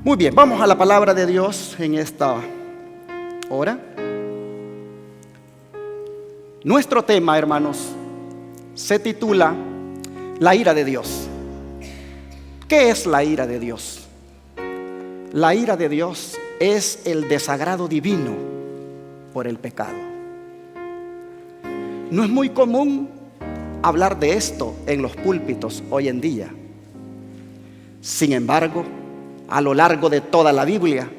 Muy bien, vamos a la palabra de Dios en esta hora. Nuestro tema, hermanos, se titula La ira de Dios. ¿Qué es la ira de Dios? La ira de Dios es el desagrado divino por el pecado. No es muy común hablar de esto en los púlpitos hoy en día. Sin embargo, a lo largo de toda la Biblia,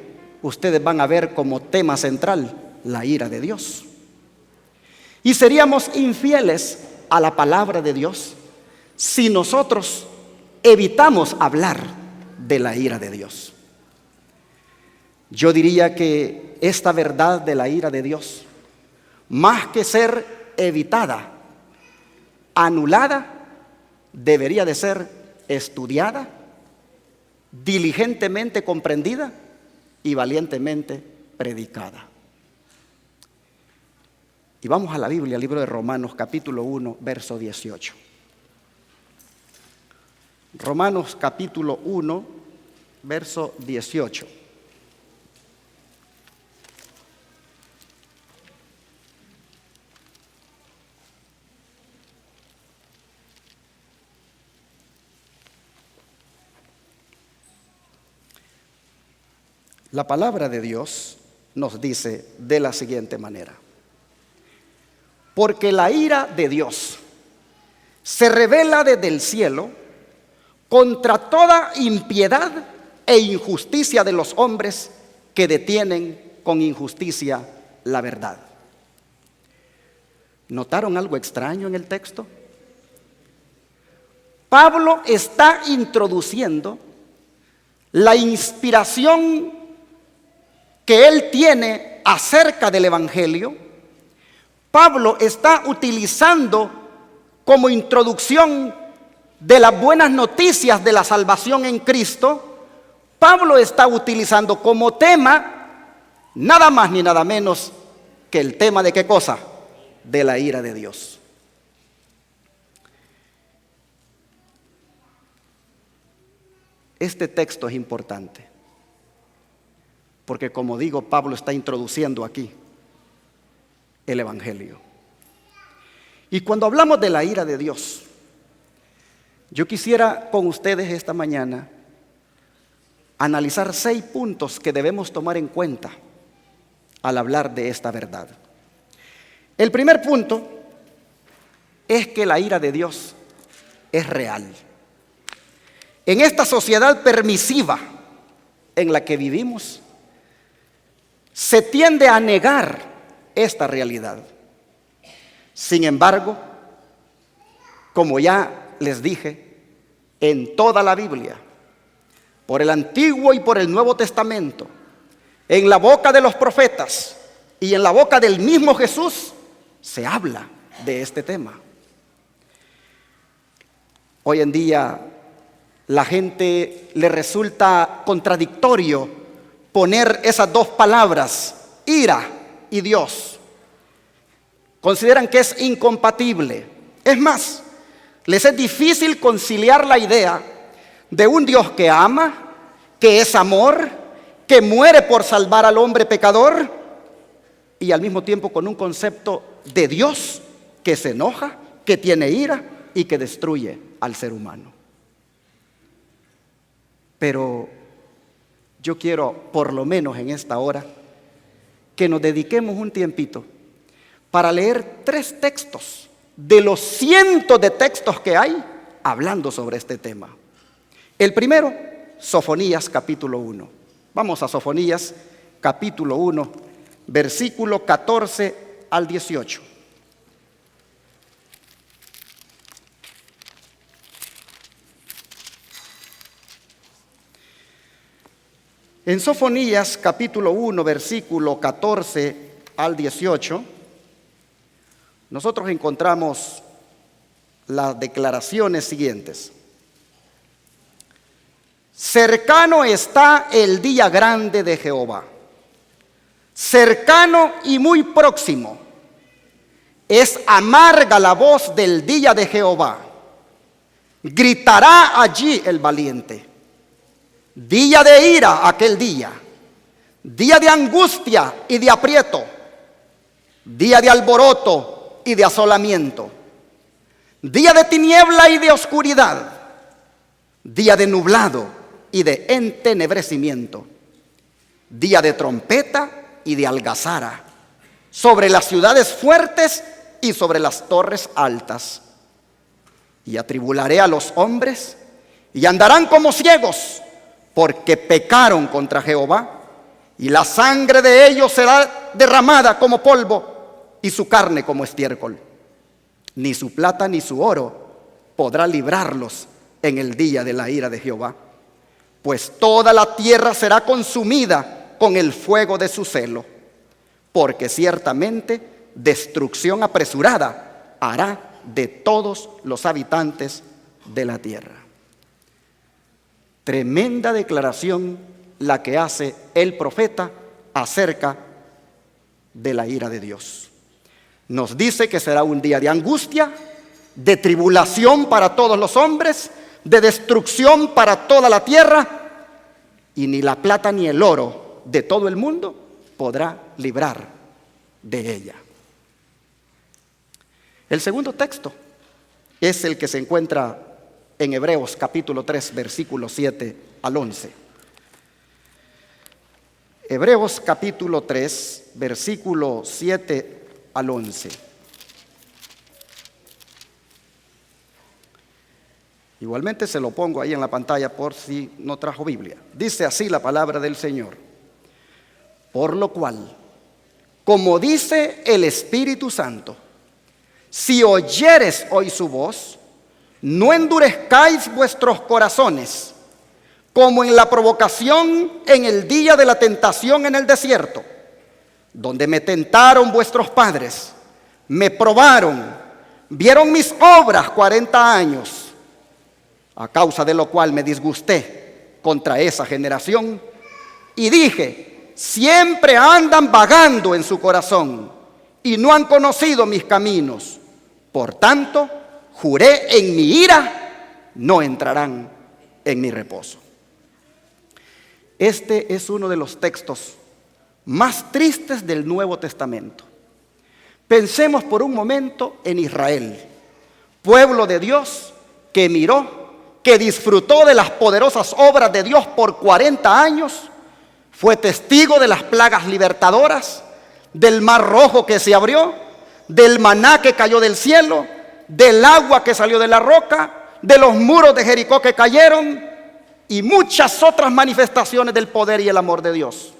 ustedes van a ver como tema central la ira de Dios. Y seríamos infieles a la palabra de Dios si nosotros evitamos hablar de la ira de Dios. Yo diría que esta verdad de la ira de Dios, más que ser evitada, anulada, debería de ser estudiada, diligentemente comprendida y valientemente predicada. Y vamos a la Biblia, libro de Romanos, capítulo 1, verso 18. Romanos, capítulo 1, verso 18. La palabra de Dios nos dice de la siguiente manera: porque la ira de Dios se revela desde el cielo contra toda impiedad e injusticia de los hombres que detienen con injusticia la verdad. ¿Notaron algo extraño en el texto? Pablo está introduciendo la inspiración que él tiene acerca del Evangelio. Pablo está utilizando como introducción de las buenas noticias de la salvación en Cristo. Pablo está utilizando como tema nada más ni nada menos que el tema de ¿qué cosa? De la ira de Dios. Este texto es importante porque, como digo, Pablo está introduciendo aquí el Evangelio. Y cuando hablamos de la ira de Dios, yo quisiera con ustedes esta mañana analizar 6 puntos que debemos tomar en cuenta al hablar de esta verdad. El primer punto es que la ira de Dios es real. En esta sociedad permisiva en la que vivimos, se tiende a negar esta realidad. Sin embargo, como ya les dije, en toda la Biblia, por el Antiguo y por el Nuevo Testamento, en la boca de los profetas y en la boca del mismo Jesús, se habla de este tema. Hoy en día, la gente le resulta contradictorio poner esas dos palabras, ira y Dios. Consideran que es incompatible. Es más, les es difícil conciliar la idea de un Dios que ama, que es amor, que muere por salvar al hombre pecador, y al mismo tiempo con un concepto de Dios que se enoja, que tiene ira y que destruye al ser humano. Pero yo quiero, por lo menos en esta hora, que nos dediquemos un tiempito para leer 3 textos de los cientos de textos que hay hablando sobre este tema. El primero, Sofonías capítulo 1. Vamos a Sofonías capítulo 1, versículo 14 al 18. En Sofonías capítulo 1, versículo 14 al 18, nosotros encontramos las declaraciones siguientes. Cercano está el día grande de Jehová, cercano y muy próximo. Es amarga la voz del día de Jehová. Gritará allí el valiente. Día de ira aquel día, día de angustia y de aprieto, día de alboroto y de asolamiento, día de tiniebla y de oscuridad, día de nublado y de entenebrecimiento, día de trompeta y de algazara, sobre las ciudades fuertes y sobre las torres altas. Y atribularé a los hombres, y andarán como ciegos, porque pecaron contra Jehová, y la sangre de ellos será derramada como polvo, y su carne como estiércol. Ni su plata ni su oro podrá librarlos en el día de la ira de Jehová, pues toda la tierra será consumida con el fuego de su celo, porque ciertamente destrucción apresurada hará de todos los habitantes de la tierra. Tremenda declaración la que hace el profeta acerca de la ira de Dios. Nos dice que será un día de angustia, de tribulación para todos los hombres, de destrucción para toda la tierra, y ni la plata ni el oro de todo el mundo podrá librar de ella. El segundo texto es el que se encuentra en Hebreos capítulo 3, versículos 7 al 11. Hebreos capítulo 3, versículo 7 al 11. Igualmente se lo pongo ahí en la pantalla por si no trajo Biblia. Dice así la palabra del Señor: por lo cual, como dice el Espíritu Santo, si oyeres hoy su voz, no endurezcáis vuestros corazones, como en la provocación en el día de la tentación en el desierto, donde me tentaron vuestros padres, me probaron, vieron mis obras 40 años, a causa de lo cual me disgusté contra esa generación, y dije: siempre andan vagando en su corazón, y no han conocido mis caminos. Por tanto, juré en mi ira, no entrarán en mi reposo. Este es uno de los textos más tristes del Nuevo Testamento. Pensemos por un momento en Israel, pueblo de Dios que miró, que disfrutó de las poderosas obras de Dios por 40 años, fue testigo de las plagas libertadoras, del mar rojo que se abrió, del maná que cayó del cielo, del agua que salió de la roca, de los muros de Jericó que cayeron y muchas otras manifestaciones del poder y el amor de Dios.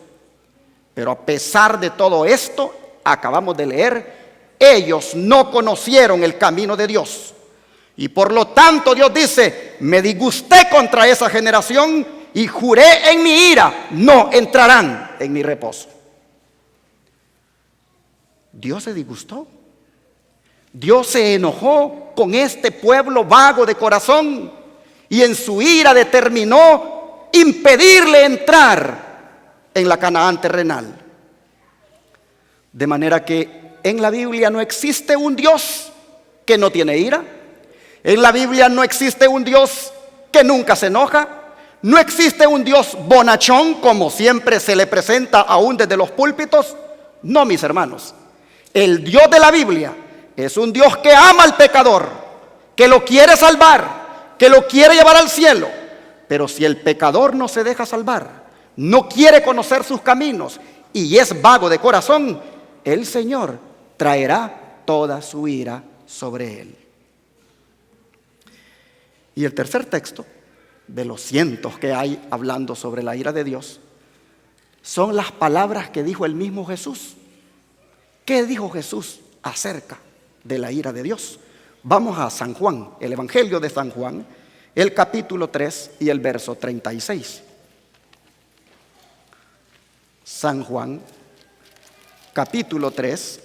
Pero a pesar de todo esto, acabamos de leer, ellos no conocieron el camino de Dios. Y por lo tanto Dios dice: me disgusté contra esa generación y juré en mi ira, no entrarán en mi reposo. Dios se disgustó. Dios se enojó con este pueblo vago de corazón y en su ira determinó impedirle entrar en la Canaán terrenal. De manera que en la Biblia no existe un Dios que no tiene ira. En la Biblia no existe un Dios que nunca se enoja. No existe un Dios bonachón como siempre se le presenta aún desde los púlpitos. No, mis hermanos. El Dios de la Biblia es un Dios que ama al pecador, que lo quiere salvar, que lo quiere llevar al cielo. Pero si el pecador no se deja salvar, no quiere conocer sus caminos y es vago de corazón, el Señor traerá toda su ira sobre él. Y el tercer texto, de los cientos que hay hablando sobre la ira de Dios, son las palabras que dijo el mismo Jesús. ¿Qué dijo Jesús acerca de la ira de Dios? Vamos a San Juan, el Evangelio de San Juan, el capítulo 3 y el verso 36. San Juan, capítulo 3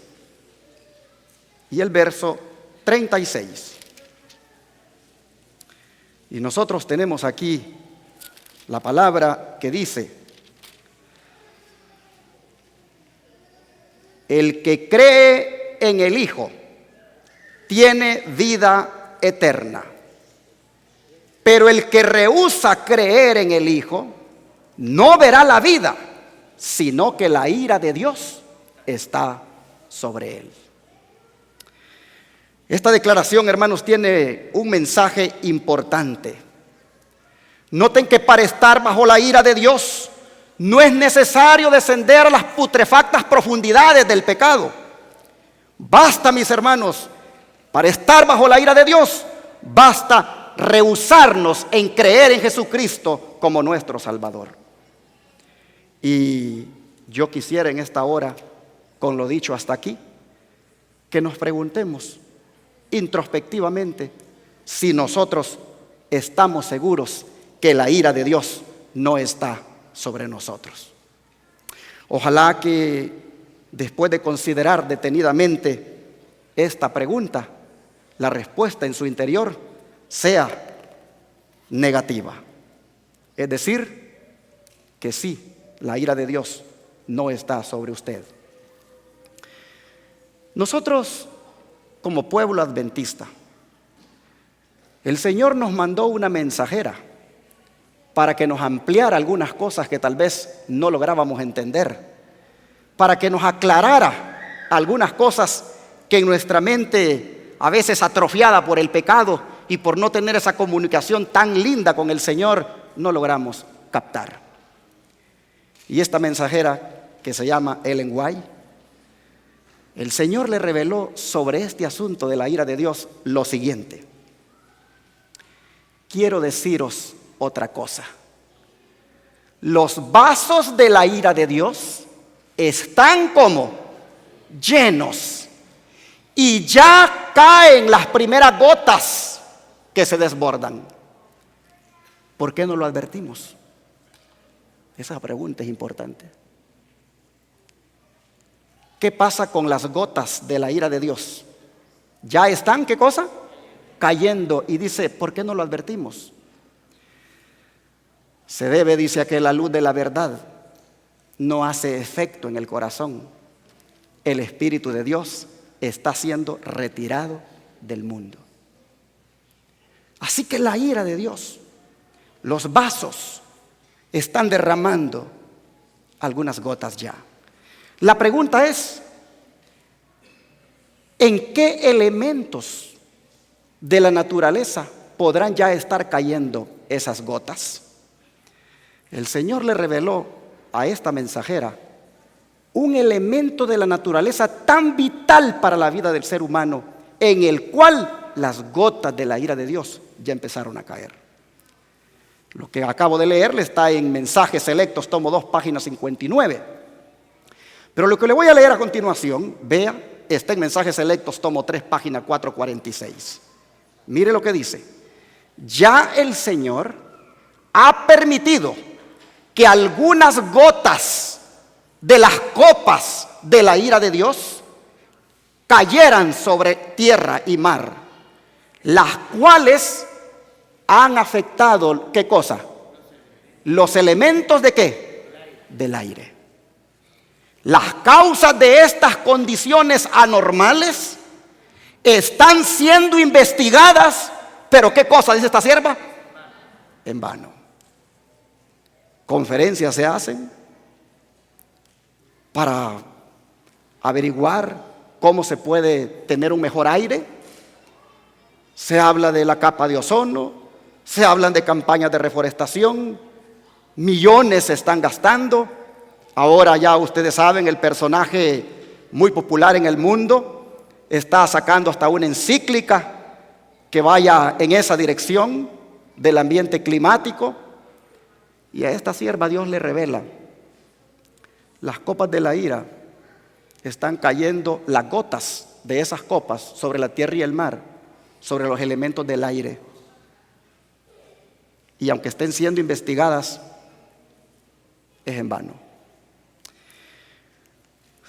y el verso 36. Y nosotros tenemos aquí la palabra que dice: el que cree en el Hijo tiene vida eterna, pero el que rehúsa creer en el Hijo no verá la vida, sino que la ira de Dios está sobre él. Esta declaración, hermanos, tiene un mensaje importante. Noten que para estar bajo la ira de Dios no es necesario descender a las putrefactas profundidades del pecado. Basta, mis hermanos, para estar bajo la ira de Dios, basta rehusarnos en creer en Jesucristo como nuestro Salvador. Y yo quisiera en esta hora, con lo dicho hasta aquí, que nos preguntemos introspectivamente si nosotros estamos seguros que la ira de Dios no está sobre nosotros. Ojalá que después de considerar detenidamente esta pregunta, la respuesta en su interior sea negativa. Es decir, que sí, la ira de Dios no está sobre usted. Nosotros, como pueblo adventista, el Señor nos mandó una mensajera para que nos ampliara algunas cosas que tal vez no lográbamos entender, para que nos aclarara algunas cosas que en nuestra mente, a veces atrofiada por el pecado y por no tener esa comunicación tan linda con el Señor, no logramos captar. Y esta mensajera, que se llama Ellen White, el Señor le reveló sobre este asunto de la ira de Dios lo siguiente: quiero deciros otra cosa. Los vasos de la ira de Dios están como llenos y ya caen las primeras gotas que se desbordan. ¿Por qué no lo advertimos? Esa pregunta es importante. ¿Qué pasa con las gotas de la ira de Dios? ¿Ya están, qué cosa? Cayendo. Y dice, ¿por qué no lo advertimos? Se debe, dice, a que la luz de la verdad no hace efecto en el corazón. El Espíritu de Dios está siendo retirado del mundo. Así que la ira de Dios, los vasos están derramando algunas gotas ya. La pregunta es, ¿en qué elementos de la naturaleza podrán ya estar cayendo esas gotas? El Señor le reveló a esta mensajera un elemento de la naturaleza tan vital para la vida del ser humano, en el cual las gotas de la ira de Dios ya empezaron a caer. Lo que acabo de leerle está en Mensajes Selectos, tomo 2, página 59. Pero lo que le voy a leer a continuación, vea, está en Mensajes Selectos, tomo 3, página 446. Mire lo que dice: ya el Señor ha permitido que algunas gotas de las copas de la ira de Dios cayeran sobre tierra y mar, las cuales han afectado, ¿qué cosa? Los elementos de ¿qué? Del aire. Las causas de estas condiciones anormales están siendo investigadas, pero ¿qué cosa dice esta sierva? En vano. Conferencias se hacen para averiguar cómo se puede tener un mejor aire. Se habla de la capa de ozono, se hablan de campañas de reforestación, millones se están gastando. Ahora ya ustedes saben, el personaje muy popular en el mundo está sacando hasta una encíclica que vaya en esa dirección del ambiente climático. Y a esta sierva Dios le revela: las copas de la ira están cayendo, las gotas de esas copas sobre la tierra y el mar, sobre los elementos del aire. Y aunque estén siendo investigadas, es en vano.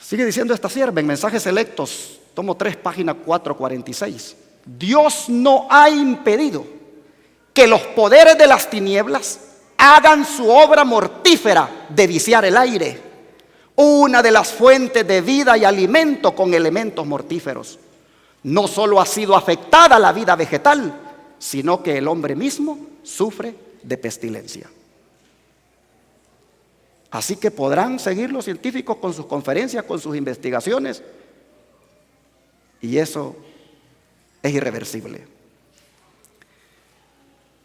Sigue diciendo esta sierva en Mensajes Selectos, tomo 3, página 446. Dios no ha impedido que los poderes de las tinieblas hagan su obra mortífera de viciar el aire, una de las fuentes de vida y alimento con elementos mortíferos. No solo ha sido afectada la vida vegetal, sino que el hombre mismo sufre de pestilencia. Así que podrán seguir los científicos con sus conferencias, con sus investigaciones, y eso es irreversible.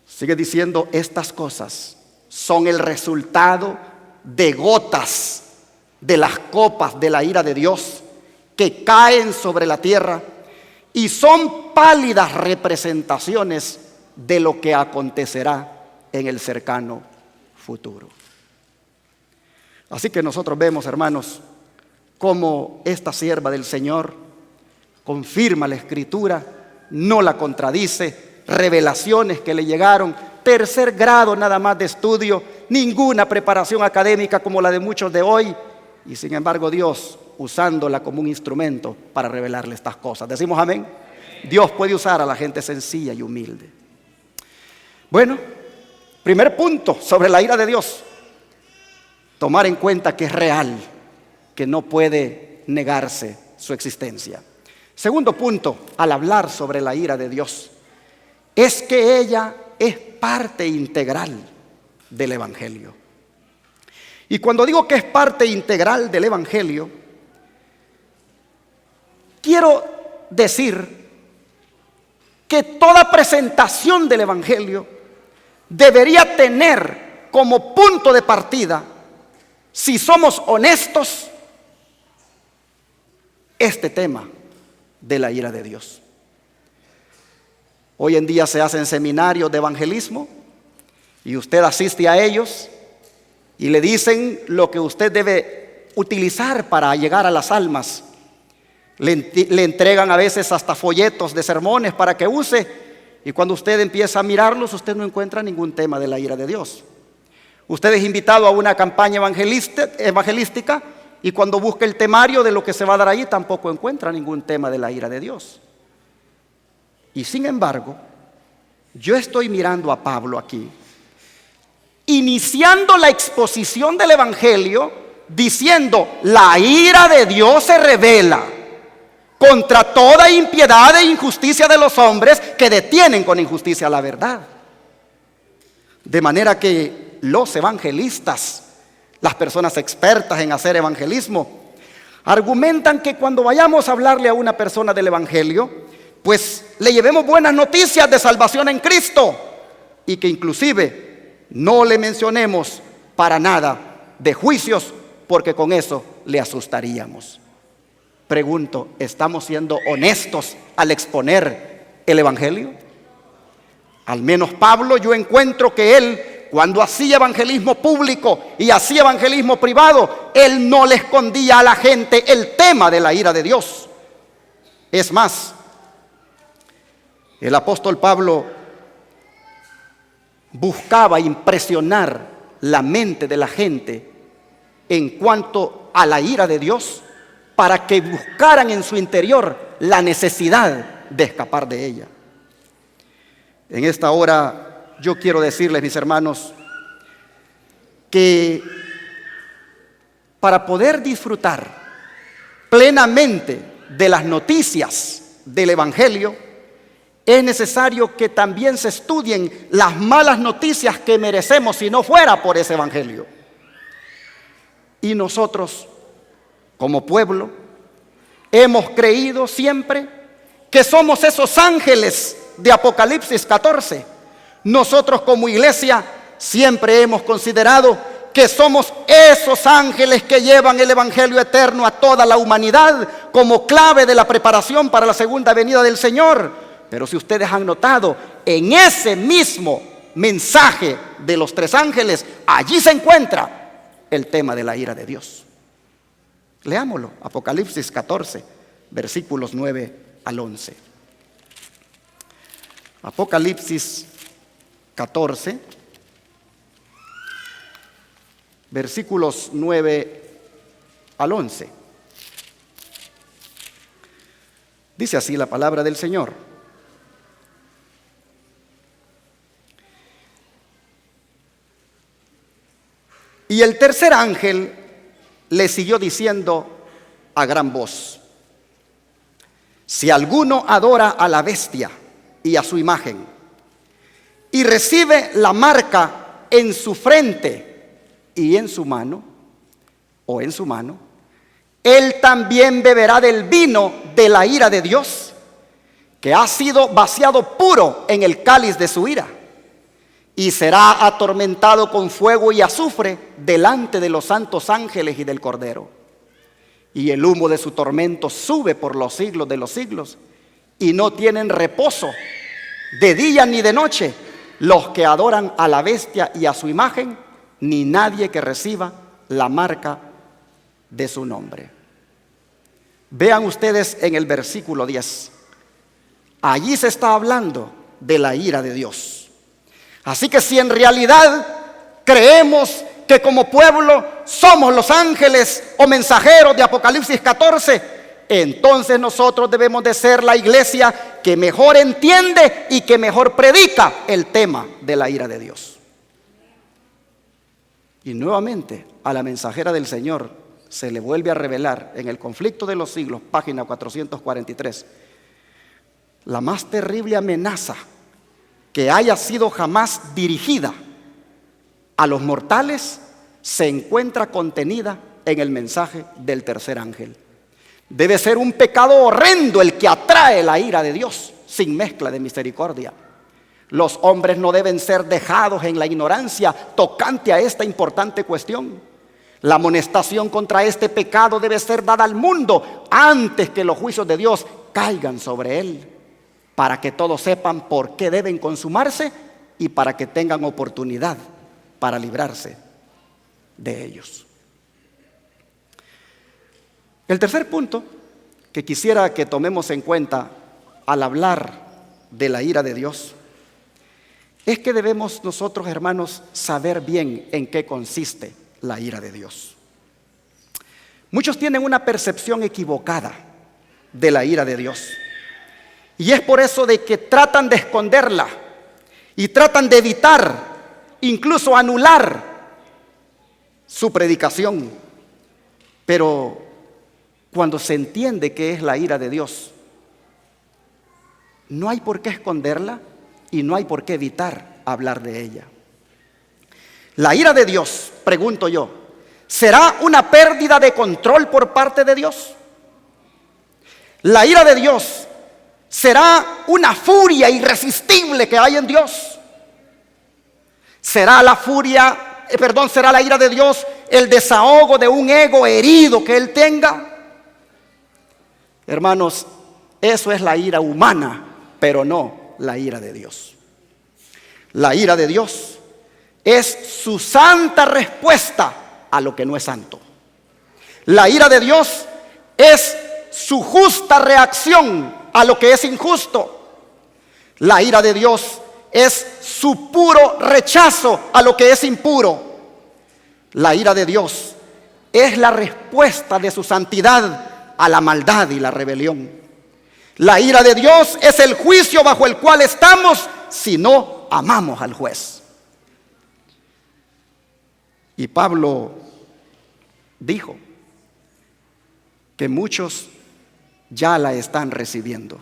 Sigue diciendo, estas cosas son el resultado de gotas de las copas de la ira de Dios que caen sobre la tierra y son pálidas representaciones de lo que acontecerá en el cercano futuro. Así que nosotros vemos, hermanos, cómo esta sierva del Señor confirma la Escritura, no la contradice, revelaciones que le llegaron, tercer grado nada más de estudio, ninguna preparación académica como la de muchos de hoy, y sin embargo Dios usándola como un instrumento para revelarle estas cosas. ¿Decimos amén? Dios puede usar a la gente sencilla y humilde. Bueno, primer punto sobre la ira de Dios: tomar en cuenta que es real, que no puede negarse su existencia. Segundo punto, al hablar sobre la ira de Dios, es que ella es parte integral del Evangelio. Y cuando digo que es parte integral del Evangelio, quiero decir que toda presentación del Evangelio debería tener como punto de partida, si somos honestos, este tema de la ira de Dios. Hoy en día se hacen seminarios de evangelismo y usted asiste a ellos y le dicen lo que usted debe utilizar para llegar a las almas. Le entregan a veces hasta folletos de sermones para que use, y cuando usted empieza a mirarlos, usted no encuentra ningún tema de la ira de Dios. Usted es invitado a una campaña evangelística y cuando busca el temario de lo que se va a dar ahí, tampoco encuentra ningún tema de la ira de Dios. Y sin embargo, yo estoy mirando a Pablo aquí, iniciando la exposición del Evangelio, diciendo: la ira de Dios se revela contra toda impiedad e injusticia de los hombres que detienen con injusticia la verdad. De manera que los evangelistas, las personas expertas en hacer evangelismo, argumentan que cuando vayamos a hablarle a una persona del Evangelio, pues le llevemos buenas noticias de salvación en Cristo, y que inclusive no le mencionemos para nada de juicios, porque con eso le asustaríamos. Pregunto, ¿estamos siendo honestos al exponer el Evangelio? Al menos Pablo, yo encuentro que él, cuando hacía evangelismo público y hacía evangelismo privado, él no le escondía a la gente el tema de la ira de Dios. Es más, el apóstol Pablo buscaba impresionar la mente de la gente en cuanto a la ira de Dios, para que buscaran en su interior la necesidad de escapar de ella. En esta hora yo quiero decirles, mis hermanos, que para poder disfrutar plenamente de las noticias del Evangelio, es necesario que también se estudien las malas noticias que merecemos si no fuera por ese Evangelio. Y nosotros, como pueblo, hemos creído siempre que somos esos ángeles de Apocalipsis 14. Nosotros como iglesia siempre hemos considerado que somos esos ángeles que llevan el Evangelio eterno a toda la humanidad como clave de la preparación para la segunda venida del Señor. Pero si ustedes han notado, en ese mismo mensaje de los tres ángeles, allí se encuentra el tema de la ira de Dios. Leámoslo, Apocalipsis 14, versículos 9 al 11. Apocalipsis 14, versículos 9 al 11. Dice así la palabra del Señor: y el tercer ángel le siguió diciendo a gran voz: si alguno adora a la bestia y a su imagen, y recibe la marca en su frente y en su mano, o en su mano, él también beberá del vino de la ira de Dios, que ha sido vaciado puro en el cáliz de su ira, y será atormentado con fuego y azufre delante de los santos ángeles y del Cordero. Y el humo de su tormento sube por los siglos de los siglos, y no tienen reposo de día ni de noche los que adoran a la bestia y a su imagen, ni nadie que reciba la marca de su nombre. Vean ustedes en el versículo 10. Allí se está hablando de la ira de Dios. Así que si en realidad creemos que como pueblo somos los ángeles o mensajeros de Apocalipsis 14, entonces nosotros debemos de ser la iglesia que mejor entiende y que mejor predica el tema de la ira de Dios. Y nuevamente a la mensajera del Señor se le vuelve a revelar en el conflicto de los siglos, página 443, la más terrible amenaza que haya sido jamás dirigida a los mortales se encuentra contenida en el mensaje del tercer ángel. Debe ser un pecado horrendo el que atrae la ira de Dios sin mezcla de misericordia. Los hombres no deben ser dejados en la ignorancia tocante a esta importante cuestión. La amonestación contra este pecado debe ser dada al mundo antes que los juicios de Dios caigan sobre él, para que todos sepan por qué deben consumarse y para que tengan oportunidad para librarse de ellos. El tercer punto que quisiera que tomemos en cuenta al hablar de la ira de Dios es que debemos nosotros, hermanos, saber bien en qué consiste la ira de Dios. Muchos tienen una percepción equivocada de la ira de Dios, y es por eso de que tratan de esconderla y tratan de evitar, incluso anular su predicación. Pero cuando se entiende qué es la ira de Dios, no hay por qué esconderla y no hay por qué evitar hablar de ella. La ira de Dios, pregunto yo, ¿será una pérdida de control por parte de Dios? La ira de Dios ¿será una furia irresistible que hay en Dios? ¿Será será la ira de Dios el desahogo de un ego herido que Él tenga? Hermanos, eso es la ira humana, pero no la ira de Dios. La ira de Dios es su santa respuesta a lo que no es santo. La ira de Dios es su justa reacción a lo que es injusto. La ira de Dios es su puro rechazo a lo que es impuro. La ira de Dios es la respuesta de su santidad a la maldad y la rebelión. La ira de Dios es el juicio bajo el cual estamos si no amamos al juez. Y Pablo dijo que muchos ya la están recibiendo.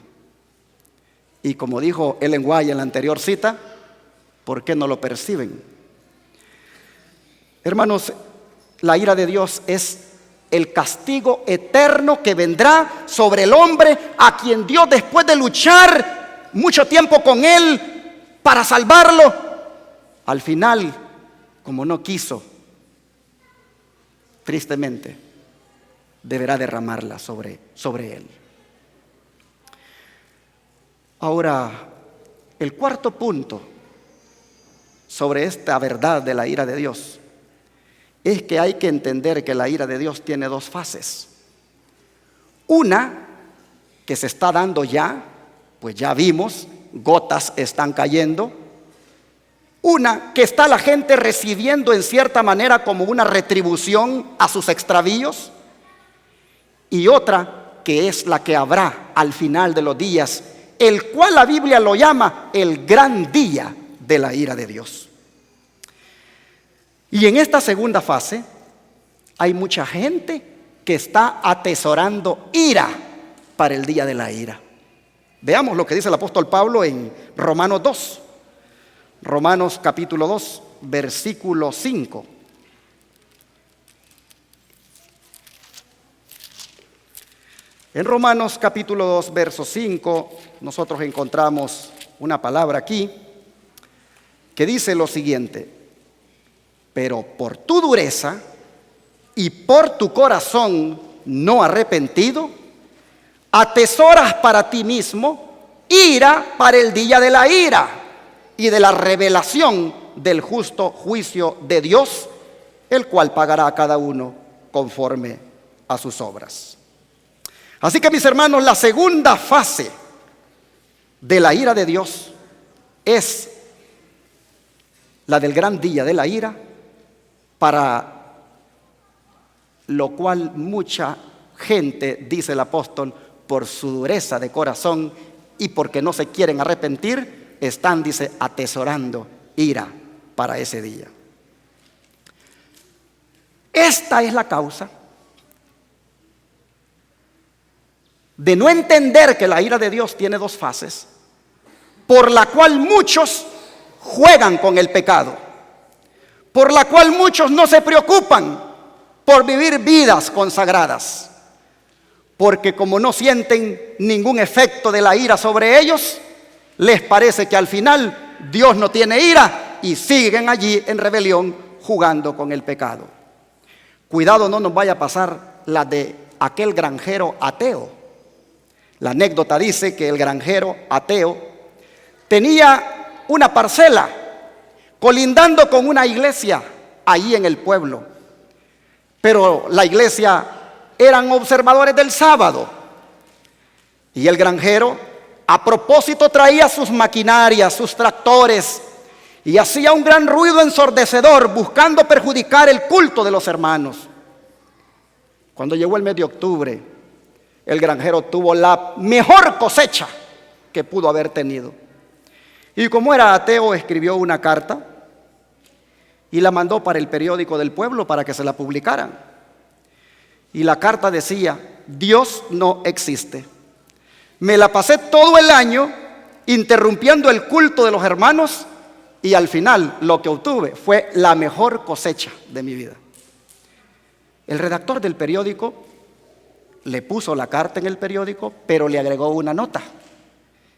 Y como dijo Ellen White en la anterior cita, ¿por qué no lo perciben? Hermanos, la ira de Dios es el castigo eterno que vendrá sobre el hombre a quien Dios, después de luchar mucho tiempo con él para salvarlo, al final, como no quiso, tristemente, deberá derramarla sobre él. Ahora, el cuarto punto sobre esta verdad de la ira de Dios es que hay que entender que la ira de Dios tiene dos fases. Una que se está dando ya, pues ya vimos, gotas están cayendo. Una que está la gente recibiendo en cierta manera como una retribución a sus extravíos. Y otra que es la que habrá al final de los días, el cual la Biblia lo llama el gran día de la ira de Dios. Y en esta segunda fase hay mucha gente que está atesorando ira para el día de la ira. Veamos lo que dice el apóstol Pablo en Romanos 2. Romanos capítulo 2, versículo 5. En Romanos capítulo 2, verso 5, nosotros encontramos una palabra aquí que dice lo siguiente: pero por tu dureza y por tu corazón no arrepentido, atesoras para ti mismo ira para el día de la ira y de la revelación del justo juicio de Dios, el cual pagará a cada uno conforme a sus obras. Así que, mis hermanos, la segunda fase de la ira de Dios es la del gran día de la ira, para lo cual mucha gente, dice el apóstol, por su dureza de corazón y porque no se quieren arrepentir, están, dice, atesorando ira para ese día. Esta es la causa de no entender que la ira de Dios tiene dos fases, por la cual muchos juegan con el pecado, por la cual muchos no se preocupan por vivir vidas consagradas, porque como no sienten ningún efecto de la ira sobre ellos, les parece que al final Dios no tiene ira y siguen allí en rebelión jugando con el pecado. Cuidado, no nos vaya a pasar la de aquel granjero ateo. La anécdota dice que el granjero ateo tenía una parcela colindando con una iglesia ahí en el pueblo, pero la iglesia eran observadores del sábado, y el granjero a propósito traía sus maquinarias, sus tractores, y hacía un gran ruido ensordecedor buscando perjudicar el culto de los hermanos. Cuando llegó el mes de octubre, el granjero tuvo la mejor cosecha que pudo haber tenido. Y como era ateo, escribió una carta y la mandó para el periódico del pueblo para que se la publicaran. Y la carta decía: Dios no existe. Me la pasé todo el año interrumpiendo el culto de los hermanos y al final lo que obtuve fue la mejor cosecha de mi vida. El redactor del periódico le puso la carta en el periódico, pero le agregó una nota.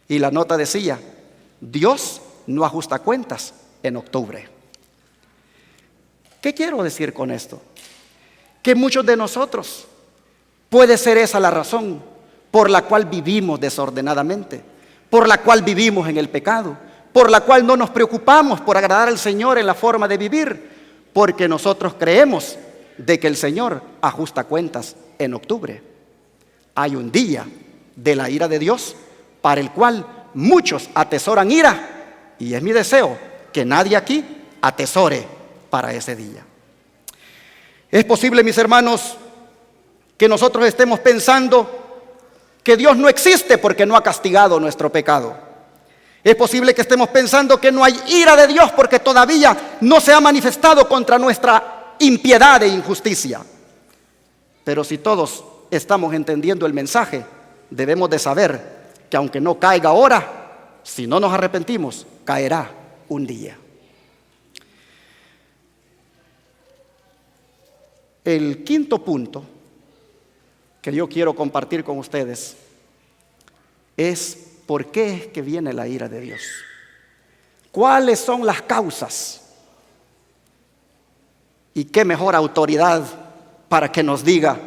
Y la nota decía: Dios no ajusta cuentas en octubre. ¿Qué quiero decir con esto? Que muchos de nosotros, puede ser esa la razón por la cual vivimos desordenadamente, por la cual vivimos en el pecado, por la cual no nos preocupamos por agradar al Señor en la forma de vivir, porque nosotros creemos de que el Señor ajusta cuentas en octubre. Hay un día de la ira de Dios para el cual muchos atesoran ira, y es mi deseo que nadie aquí atesore para ese día. Es posible, mis hermanos, que nosotros estemos pensando que Dios no existe porque no ha castigado nuestro pecado. Es posible que estemos pensando que no hay ira de Dios porque todavía no se ha manifestado contra nuestra impiedad e injusticia. Pero si todos estamos entendiendo el mensaje, debemos de saber que aunque no caiga ahora, si no nos arrepentimos, caerá un día. El quinto punto que yo quiero compartir con ustedes es por qué es que viene la ira de Dios. ¿Cuáles son las causas? Y qué mejor autoridad para que nos diga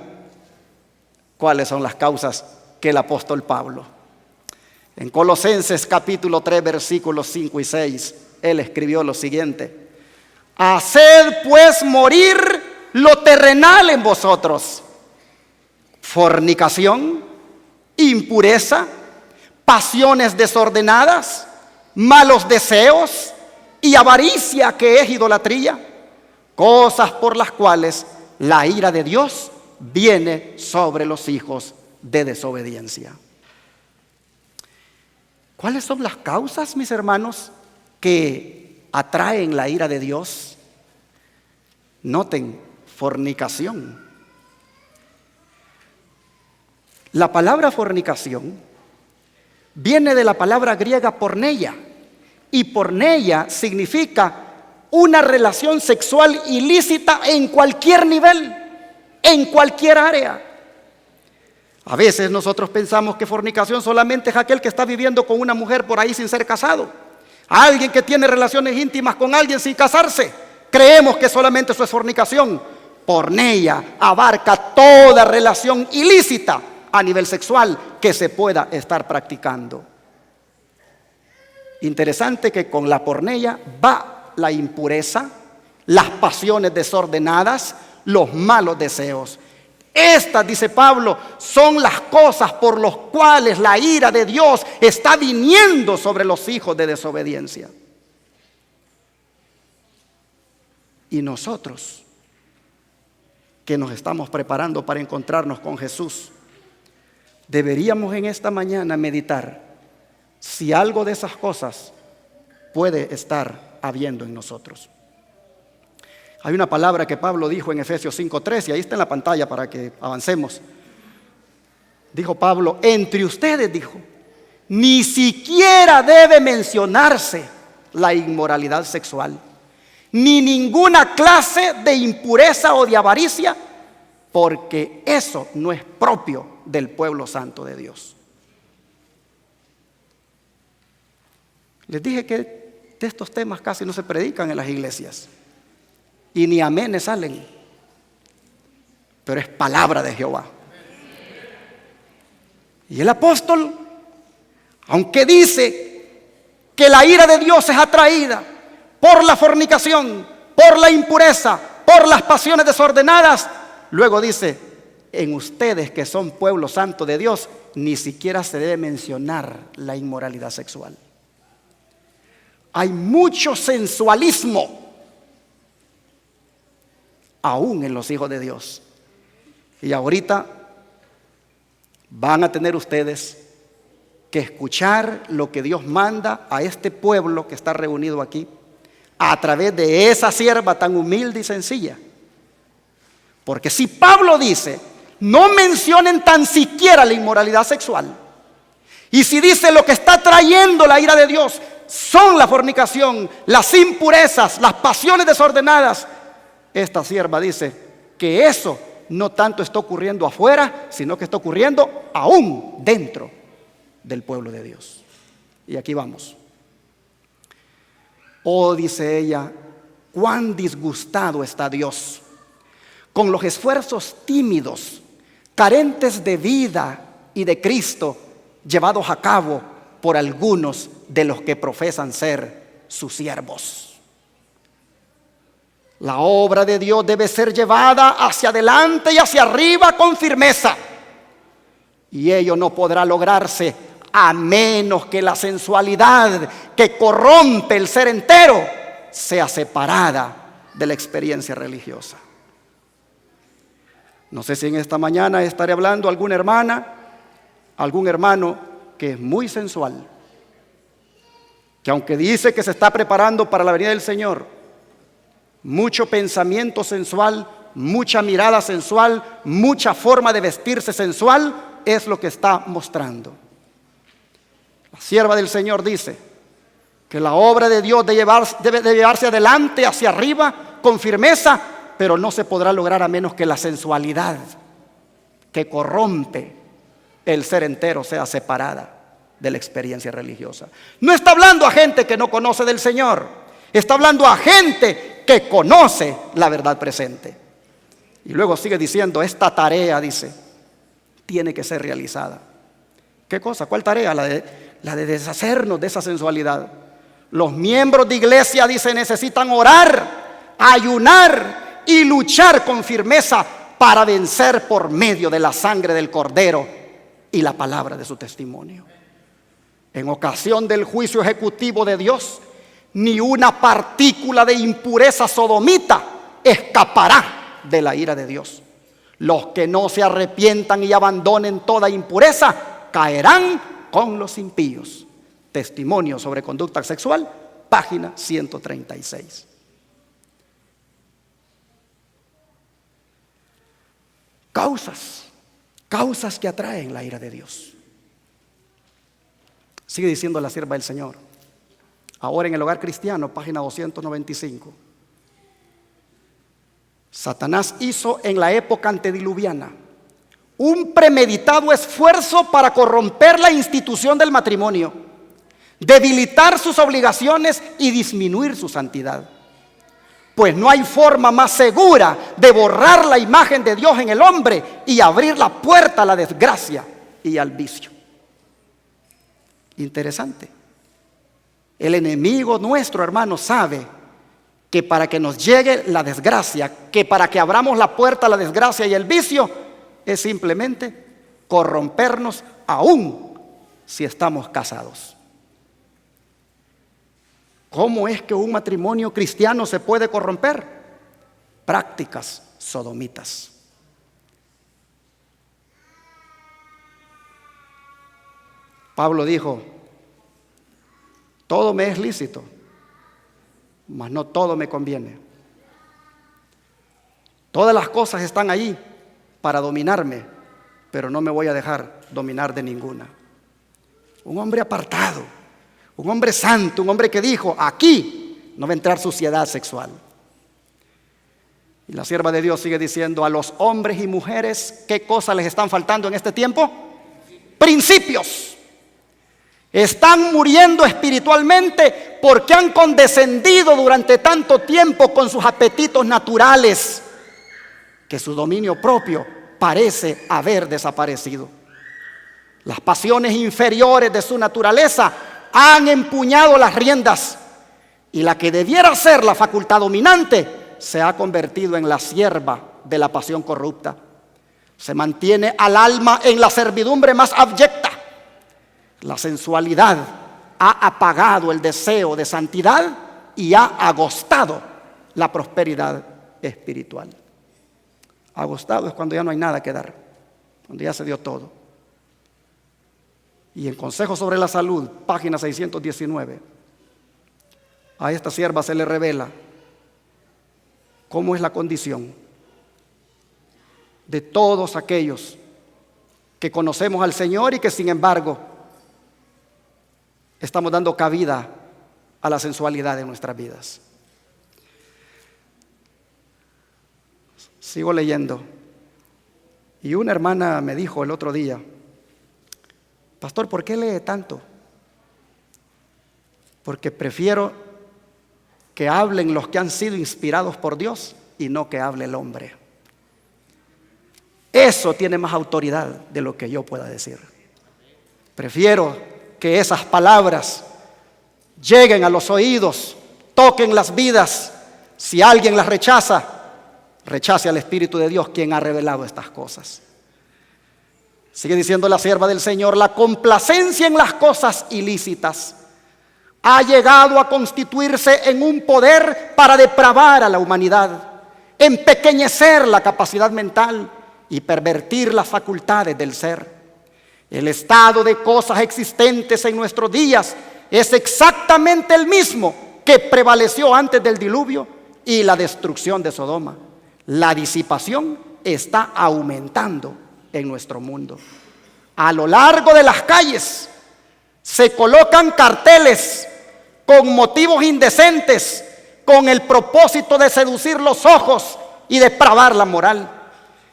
cuáles son las causas que el apóstol Pablo. En Colosenses capítulo 3, versículos 5 y 6, él escribió lo siguiente: haced pues morir lo terrenal en vosotros: fornicación, impureza, pasiones desordenadas, malos deseos y avaricia, que es idolatría, cosas por las cuales la ira de Dios viene sobre los hijos de desobediencia. ¿Cuáles son las causas, mis hermanos, que atraen la ira de Dios? Noten: fornicación. La palabra fornicación viene de la palabra griega porneia, y porneia significa una relación sexual ilícita en cualquier nivel, en cualquier área. A veces nosotros pensamos que fornicación solamente es aquel que está viviendo con una mujer por ahí sin ser casado. Alguien que tiene relaciones íntimas con alguien sin casarse. Creemos que solamente eso es fornicación. Porneia abarca toda relación ilícita a nivel sexual que se pueda estar practicando. Interesante que con la porneia va la impureza, las pasiones desordenadas, los malos deseos. Estas, dice Pablo, son las cosas por las cuales la ira de Dios está viniendo sobre los hijos de desobediencia. Y nosotros, que nos estamos preparando para encontrarnos con Jesús, deberíamos en esta mañana meditar si algo de esas cosas puede estar habiendo en nosotros. Hay una palabra que Pablo dijo en Efesios 5:3, y ahí está en la pantalla para que avancemos. Dijo Pablo, entre ustedes, dijo, ni siquiera debe mencionarse la inmoralidad sexual, ni ninguna clase de impureza o de avaricia, porque eso no es propio del pueblo santo de Dios. Les dije que de estos temas casi no se predican en las iglesias. Y ni amenes salen. Pero es palabra de Jehová. Y el apóstol, aunque dice que la ira de Dios es atraída por la fornicación, por la impureza, por las pasiones desordenadas, luego dice, en ustedes que son pueblo santo de Dios, ni siquiera se debe mencionar la inmoralidad sexual. Hay mucho sensualismo aún en los hijos de Dios. Y ahorita van a tener ustedes que escuchar lo que Dios manda a este pueblo que está reunido aquí a través de esa sierva tan humilde y sencilla. Porque si Pablo dice, no mencionen tan siquiera la inmoralidad sexual, y si dice lo que está trayendo la ira de Dios son la fornicación, las impurezas, las pasiones desordenadas, esta sierva dice que eso no tanto está ocurriendo afuera, sino que está ocurriendo aún dentro del pueblo de Dios. Y aquí vamos. Oh, dice ella, cuán disgustado está Dios con los esfuerzos tímidos, carentes de vida y de Cristo, llevados a cabo por algunos de los que profesan ser sus siervos. La obra de Dios debe ser llevada hacia adelante y hacia arriba con firmeza. Y ello no podrá lograrse a menos que la sensualidad que corrompe el ser entero sea separada de la experiencia religiosa. No sé si en esta mañana estaré hablando a alguna hermana, algún hermano que es muy sensual, que aunque dice que se está preparando para la venida del Señor, mucho pensamiento sensual, mucha mirada sensual, mucha forma de vestirse sensual es lo que está mostrando. La sierva del Señor dice que la obra de Dios debe de llevarse adelante, hacia arriba, con firmeza, pero no se podrá lograr a menos que la sensualidad que corrompe el ser entero sea separada de la experiencia religiosa. No está hablando a gente que no conoce del Señor, está hablando a gente que conoce la verdad presente. Y luego sigue diciendo, esta tarea, dice, tiene que ser realizada. ¿Qué cosa? ¿Cuál tarea? La de deshacernos de esa sensualidad. Los miembros de iglesia, dice, necesitan orar, ayunar y luchar con firmeza para vencer por medio de la sangre del Cordero y la palabra de su testimonio. En ocasión del juicio ejecutivo de Dios, ni una partícula de impureza sodomita escapará de la ira de Dios. Los que no se arrepientan y abandonen toda impureza caerán con los impíos. Testimonio sobre conducta sexual, página 136. Causas que atraen la ira de Dios. Sigue diciendo la sierva del Señor. Ahora en el Hogar Cristiano, página 295. Satanás hizo en la época antediluviana un premeditado esfuerzo para corromper la institución del matrimonio, debilitar sus obligaciones y disminuir su santidad. Pues no hay forma más segura de borrar la imagen de Dios en el hombre y abrir la puerta a la desgracia y al vicio. Interesante. El enemigo nuestro, hermano, sabe que para que nos llegue la desgracia, que para que abramos la puerta a la desgracia y el vicio, es simplemente corrompernos aún si estamos casados. ¿Cómo es que un matrimonio cristiano se puede corromper? Prácticas sodomitas. Pablo dijo: todo me es lícito, mas no todo me conviene. Todas las cosas están ahí para dominarme, pero no me voy a dejar dominar de ninguna. Un hombre apartado, un hombre santo, un hombre que dijo: aquí no va a entrar suciedad sexual. Y la sierva de Dios sigue diciendo: a los hombres y mujeres, ¿qué cosas les están faltando en este tiempo? Principios. Están muriendo espiritualmente porque han condescendido durante tanto tiempo con sus apetitos naturales, que su dominio propio parece haber desaparecido. Las pasiones inferiores de su naturaleza han empuñado las riendas, y la que debiera ser la facultad dominante se ha convertido en la sierva de la pasión corrupta. Se mantiene al alma en la servidumbre más abyecta. La sensualidad ha apagado el deseo de santidad y ha agostado la prosperidad espiritual. Agostado es cuando ya no hay nada que dar, cuando ya se dio todo. Y en Consejos sobre la Salud, página 619, a esta sierva se le revela cómo es la condición de todos aquellos que conocemos al Señor y que sin embargo estamos dando cabida a la sensualidad de nuestras vidas. Sigo leyendo. Y una hermana me dijo el otro día: pastor, ¿por qué lee tanto? Porque prefiero que hablen los que han sido inspirados por Dios y no que hable el hombre. Eso tiene más autoridad de lo que yo pueda decir. Prefiero que esas palabras lleguen a los oídos, toquen las vidas. Si alguien las rechaza, rechace al Espíritu de Dios, quien ha revelado estas cosas. Sigue diciendo la sierva del Señor: la complacencia en las cosas ilícitas ha llegado a constituirse en un poder para depravar a la humanidad, empequeñecer la capacidad mental y pervertir las facultades del ser. El estado de cosas existentes en nuestros días es exactamente el mismo que prevaleció antes del diluvio y la destrucción de Sodoma. La disipación está aumentando en nuestro mundo. A lo largo de las calles se colocan carteles con motivos indecentes, con el propósito de seducir los ojos y depravar la moral.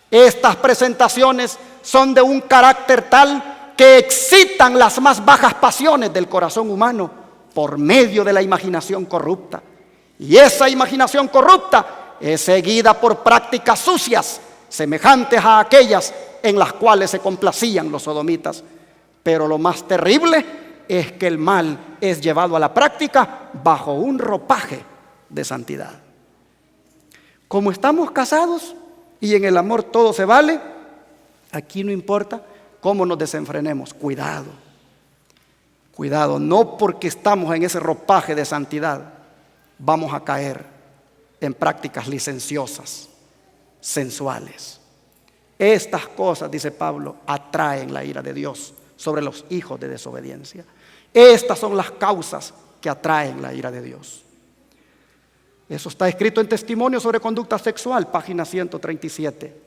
Estas presentaciones son de un carácter tal que excitan las más bajas pasiones del corazón humano por medio de la imaginación corrupta. Y esa imaginación corrupta es seguida por prácticas sucias, semejantes a aquellas en las cuales se complacían los sodomitas. Pero lo más terrible es que el mal es llevado a la práctica bajo un ropaje de santidad. Como estamos casados y en el amor todo se vale, aquí no importa cómo nos desenfrenemos. Cuidado, cuidado, no porque estamos en ese ropaje de santidad vamos a caer en prácticas licenciosas, sensuales. Estas cosas, dice Pablo, atraen la ira de Dios sobre los hijos de desobediencia. Estas son las causas que atraen la ira de Dios. Eso está escrito en Testimonio sobre Conducta Sexual, página 137.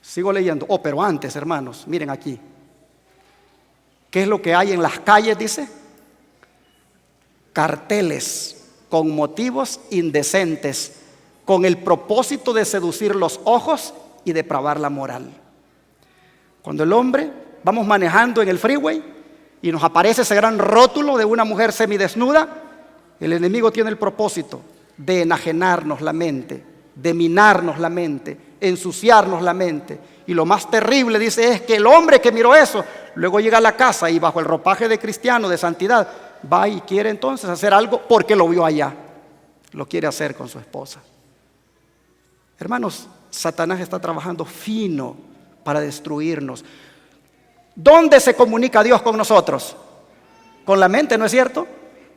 Sigo leyendo. Pero antes, hermanos, miren aquí. ¿Qué es lo que hay en las calles? Dice: carteles con motivos indecentes, con el propósito de seducir los ojos y depravar la moral. Cuando el hombre, vamos manejando en el freeway y nos aparece ese gran rótulo de una mujer semidesnuda, el enemigo tiene el propósito de enajenarnos la mente, de minarnos la mente, ensuciarnos la mente. Y lo más terrible, dice, es que el hombre que miró eso, luego llega a la casa y bajo el ropaje de cristiano, de santidad, va y quiere entonces hacer algo porque lo vio allá. Lo quiere hacer con su esposa. Hermanos, Satanás está trabajando fino para destruirnos. ¿Dónde se comunica Dios con nosotros? Con la mente, ¿no es cierto?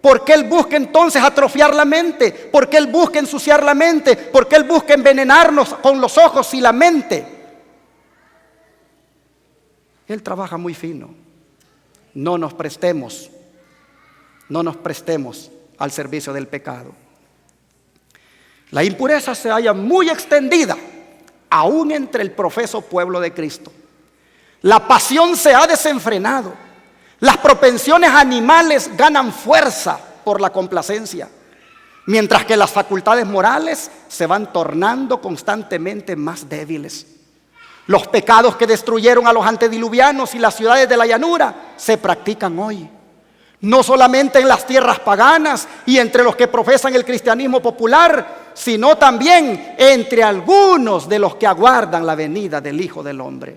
¿Por qué Él busca entonces atrofiar la mente? ¿Por qué Él busca ensuciar la mente? ¿Por qué Él busca envenenarnos con los ojos y la mente? Él trabaja muy fino. No nos prestemos al servicio del pecado. La impureza se halla muy extendida, aún entre el profeso pueblo de Cristo. La pasión se ha desenfrenado. Las propensiones animales ganan fuerza por la complacencia, mientras que las facultades morales se van tornando constantemente más débiles. Los pecados que destruyeron a los antediluvianos y las ciudades de la llanura se practican hoy. No solamente en las tierras paganas y entre los que profesan el cristianismo popular, sino también entre algunos de los que aguardan la venida del Hijo del Hombre.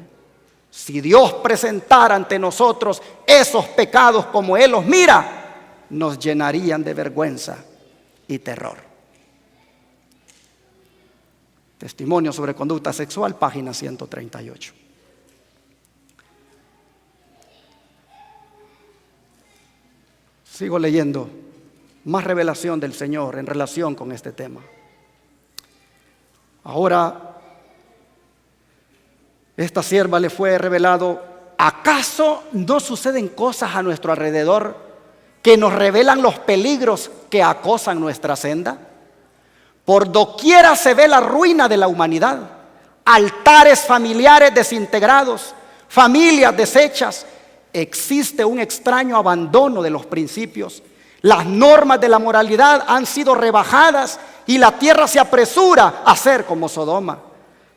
Si Dios presentara ante nosotros esos pecados como Él los mira, nos llenarían de vergüenza y terror. Testimonio sobre conducta sexual, página 138. Sigo leyendo más revelación del Señor en relación con este tema. Ahora, esta sierva le fue revelado: ¿acaso no suceden cosas a nuestro alrededor que nos revelan los peligros que acosan nuestra senda? Por doquiera se ve la ruina de la humanidad, altares familiares desintegrados, familias deshechas. Existe un extraño abandono de los principios. Las normas de la moralidad han sido rebajadas y la tierra se apresura a ser como Sodoma.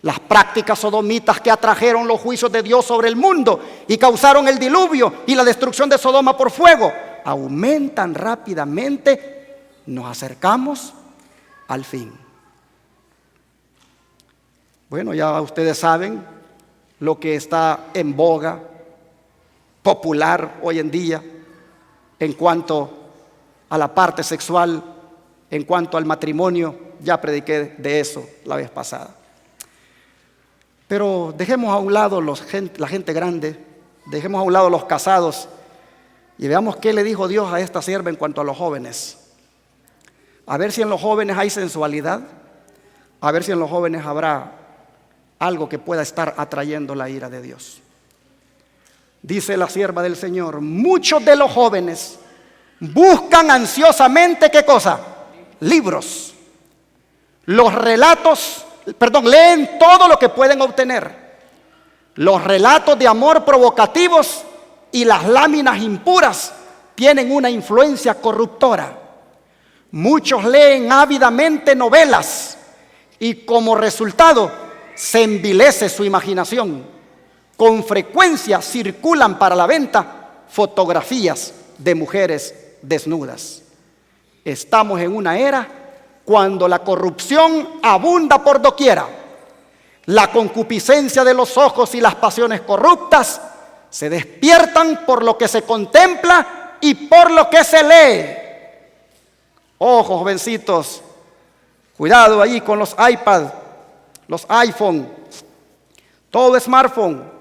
Las prácticas sodomitas que atrajeron los juicios de Dios sobre el mundo y causaron el diluvio y la destrucción de Sodoma por fuego aumentan rápidamente. Nos acercamos al fin. Bueno, ya ustedes saben lo que está en boga, popular hoy en día, en cuanto a la parte sexual, en cuanto al matrimonio. Ya prediqué de eso la vez pasada. Pero dejemos a un lado la gente grande, dejemos a un lado los casados y veamos qué le dijo Dios a esta sierva en cuanto a los jóvenes. A ver si en los jóvenes hay sensualidad, a ver si en los jóvenes habrá algo que pueda estar atrayendo la ira de Dios. Dice la sierva del Señor: muchos de los jóvenes buscan ansiosamente, ¿qué cosa? Libros. Leen todo lo que pueden obtener. Los relatos de amor provocativos y las láminas impuras tienen una influencia corruptora. Muchos leen ávidamente novelas y como resultado se envilece su imaginación. Con frecuencia circulan para la venta fotografías de mujeres desnudas. Estamos en una era cuando la corrupción abunda por doquiera. La concupiscencia de los ojos y las pasiones corruptas se despiertan por lo que se contempla y por lo que se lee. Ojo, jovencitos, cuidado ahí con los iPad, los iPhone, todo smartphone,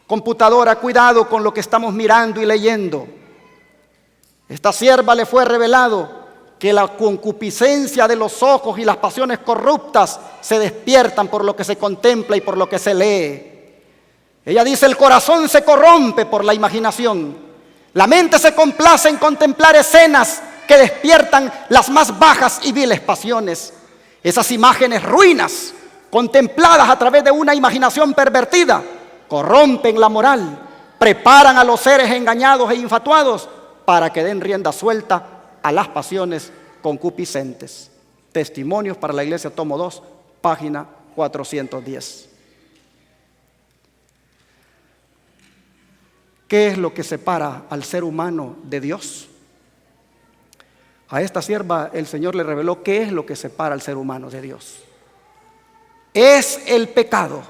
computadora, cuidado con lo que estamos mirando y leyendo. Esta sierva le fue revelado que la concupiscencia de los ojos y las pasiones corruptas se despiertan por lo que se contempla y por lo que se lee. Ella dice: el corazón se corrompe por la imaginación. La mente se complace en contemplar escenas que despiertan las más bajas y viles pasiones. Esas imágenes ruinas, contempladas a través de una imaginación pervertida, corrompen la moral, preparan a los seres engañados e infatuados para que den rienda suelta a las pasiones concupiscentes. Testimonios para la Iglesia, tomo 2, página 410. ¿qué es lo que separa al ser humano de Dios? A esta sierva el Señor le reveló qué es lo que separa al ser humano de Dios. Es el pecado,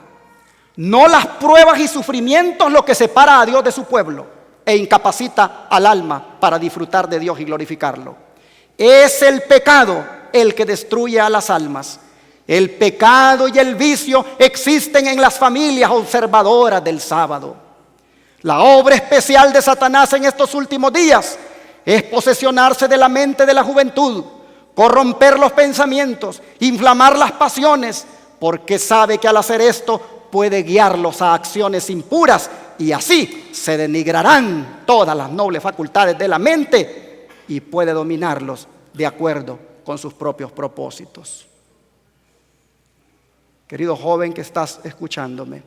no las pruebas y sufrimientos lo que separa a Dios de su pueblo e incapacita al alma para disfrutar de Dios y glorificarlo. Es el pecado el que destruye a las almas. El pecado y el vicio existen en las familias observadoras del sábado. La obra especial de Satanás en estos últimos días es posesionarse de la mente de la juventud, corromper los pensamientos, inflamar las pasiones, porque sabe que al hacer esto puede guiarlos a acciones impuras y así se denigrarán todas las nobles facultades de la mente y puede dominarlos de acuerdo con sus propios propósitos. Querido joven que estás escuchándome,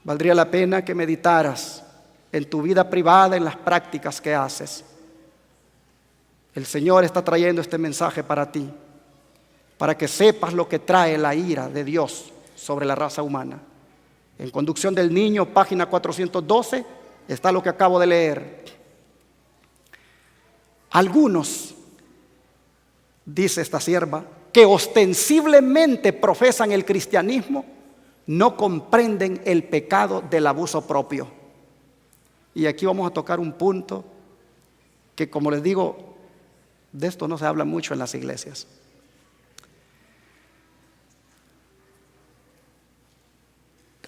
valdría la pena que meditaras en tu vida privada, en las prácticas que haces. El Señor está trayendo este mensaje para ti, para que sepas lo que trae la ira de Dios sobre la raza humana. En Conducción del Niño, página 412, está lo que acabo de leer. Algunos, dice esta sierva, que ostensiblemente profesan el cristianismo, no comprenden el pecado del abuso propio. Y aquí vamos a tocar un punto que, como les digo, de esto no se habla mucho en las iglesias.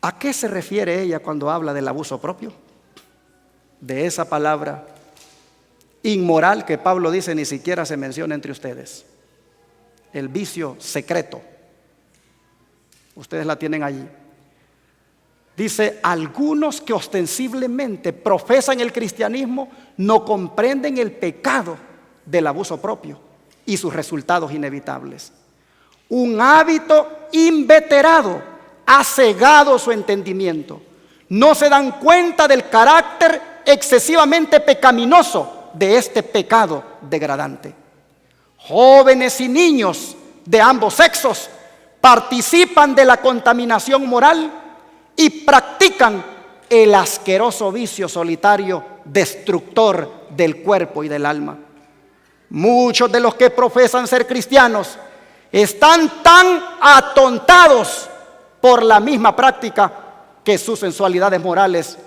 ¿A qué se refiere ella cuando habla del abuso propio? De esa palabra inmoral que Pablo dice ni siquiera se menciona entre ustedes. El vicio secreto. Ustedes la tienen allí. Dice, algunos que ostensiblemente profesan el cristianismo no comprenden el pecado del abuso propio y sus resultados inevitables. Un hábito inveterado ha cegado su entendimiento. No se dan cuenta del carácter excesivamente pecaminoso de este pecado degradante. Jóvenes y niños de ambos sexos participan de la contaminación moral y practican el asqueroso vicio solitario destructor del cuerpo y del alma. Muchos de los que profesan ser cristianos están tan atontados por la misma práctica que sus sensualidades morales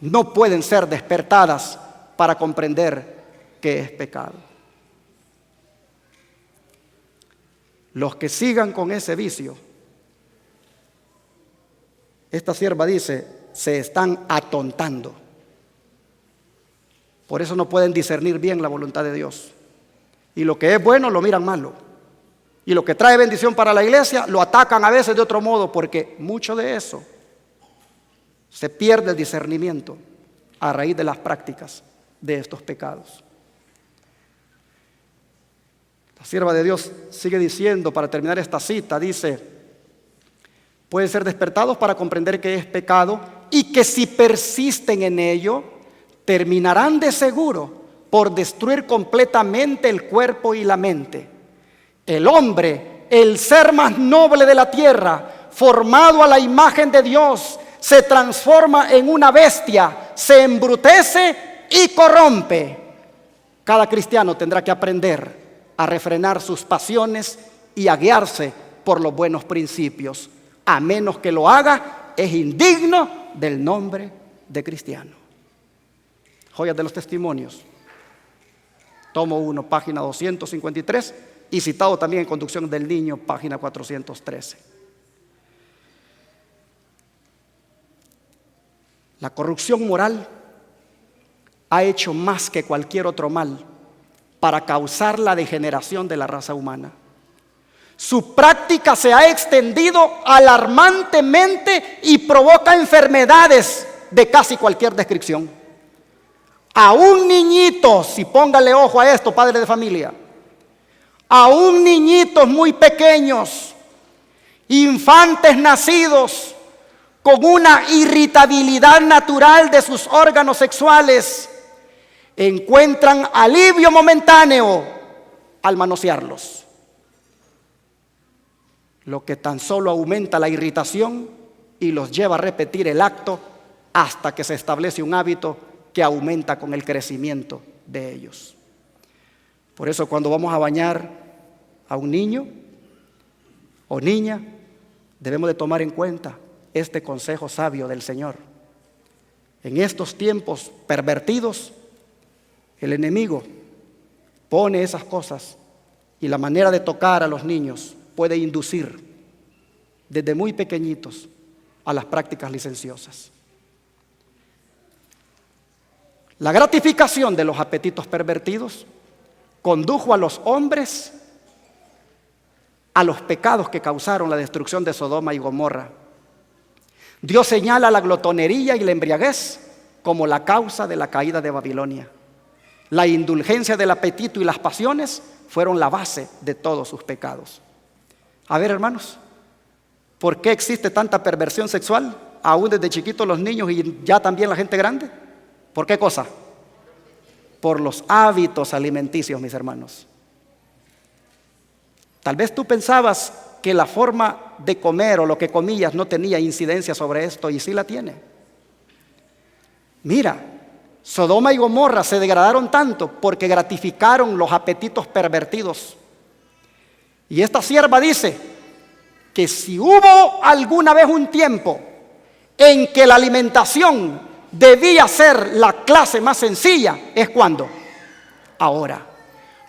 no pueden ser despertadas para comprender que es pecado. Los que sigan con ese vicio, esta sierva dice, se están atontando. Por eso no pueden discernir bien la voluntad de Dios. Y lo que es bueno lo miran malo. Y lo que trae bendición para la iglesia lo atacan a veces de otro modo, porque mucho de eso se pierde el discernimiento a raíz de las prácticas de estos pecados. La sierva de Dios sigue diciendo, para terminar esta cita, dice, pueden ser despertados para comprender que es pecado y que si persisten en ello, terminarán de seguro por destruir completamente el cuerpo y la mente. El hombre, el ser más noble de la tierra, formado a la imagen de Dios, se transforma en una bestia, se embrutece y corrompe. Cada cristiano tendrá que aprender a refrenar sus pasiones y a guiarse por los buenos principios. A menos que lo haga, es indigno del nombre de cristiano. Joyas de los Testimonios, tomo 1, página 253, y citado también en Conducción del Niño, página 413. La corrupción moral ha hecho más que cualquier otro mal para causar la degeneración de la raza humana. Su práctica se ha extendido alarmantemente y provoca enfermedades de casi cualquier descripción. Aún niñitos, y póngale ojo a esto, padre de familia, aún niñitos muy pequeños, infantes nacidos con una irritabilidad natural de sus órganos sexuales, encuentran alivio momentáneo al manosearlos, lo que tan solo aumenta la irritación y los lleva a repetir el acto hasta que se establece un hábito que aumenta con el crecimiento de ellos. Por eso cuando vamos a bañar a un niño o niña, debemos de tomar en cuenta este consejo sabio del Señor. En estos tiempos pervertidos, el enemigo pone esas cosas y la manera de tocar a los niños puede inducir desde muy pequeñitos a las prácticas licenciosas. La gratificación de los apetitos pervertidos condujo a los hombres a los pecados que causaron la destrucción de Sodoma y Gomorra. Dios señala la glotonería y la embriaguez como la causa de la caída de Babilonia. La indulgencia del apetito y las pasiones fueron la base de todos sus pecados. A ver, hermanos, ¿por qué existe tanta perversión sexual? Aún desde chiquitos los niños y ya también la gente grande. ¿Por qué cosa? Por los hábitos alimenticios, mis hermanos. Tal vez tú pensabas que la forma de comer o lo que comías no tenía incidencia sobre esto, y sí la tiene. Mira, Sodoma y Gomorra se degradaron tanto porque gratificaron los apetitos pervertidos. Y esta sierva dice que si hubo alguna vez un tiempo en que la alimentación debía ser la clase más sencilla, es cuando. Ahora,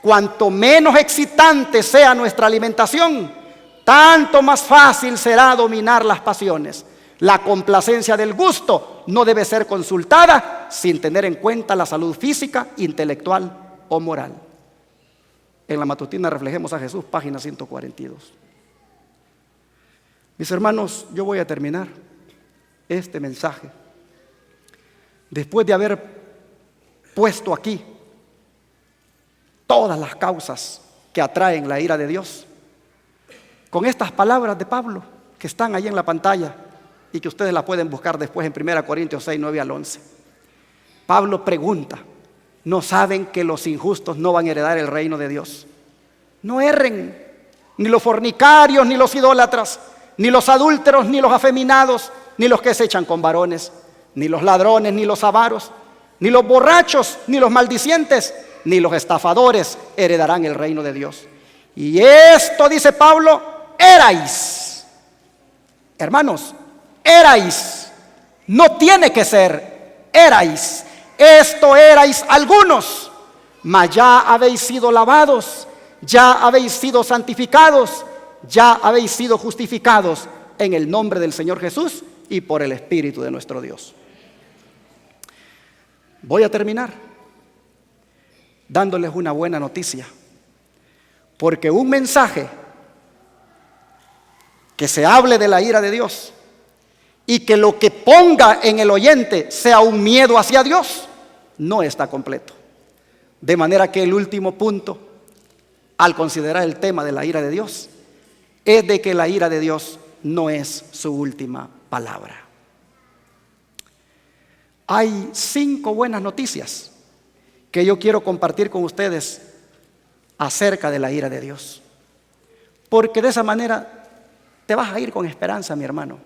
cuanto menos excitante sea nuestra alimentación, tanto más fácil será dominar las pasiones. La complacencia del gusto no debe ser consultada sin tener en cuenta la salud física, intelectual o moral. En la matutina Reflejemos a Jesús, página 142. Mis hermanos, yo voy a terminar este mensaje después de haber puesto aquí todas las causas que atraen la ira de Dios, con estas palabras de Pablo que están ahí en la pantalla y que ustedes la pueden buscar después en 1 Corintios 6, 9 al 11. Pablo pregunta: ¿no saben que los injustos no van a heredar el reino de Dios? No erren, ni los fornicarios, ni los idólatras, ni los adúlteros, ni los afeminados, ni los que se echan con varones, ni los ladrones, ni los avaros, ni los borrachos, ni los maldicientes, ni los estafadores heredarán el reino de Dios. Y esto, dice Pablo, erais. Hermanos, erais. No tiene que ser, erais. Esto erais algunos, mas ya habéis sido lavados, ya habéis sido santificados, ya habéis sido justificados en el nombre del Señor Jesús y por el Espíritu de nuestro Dios. Voy a terminar dándoles una buena noticia, porque un mensaje que se hable de la ira de Dios y que lo que ponga en el oyente sea un miedo hacia Dios, no está completo. De manera que el último punto, al considerar el tema de la ira de Dios, es de que la ira de Dios no es su última palabra. Hay 5 buenas noticias que yo quiero compartir con ustedes acerca de la ira de Dios, porque de esa manera te vas a ir con esperanza, mi hermano.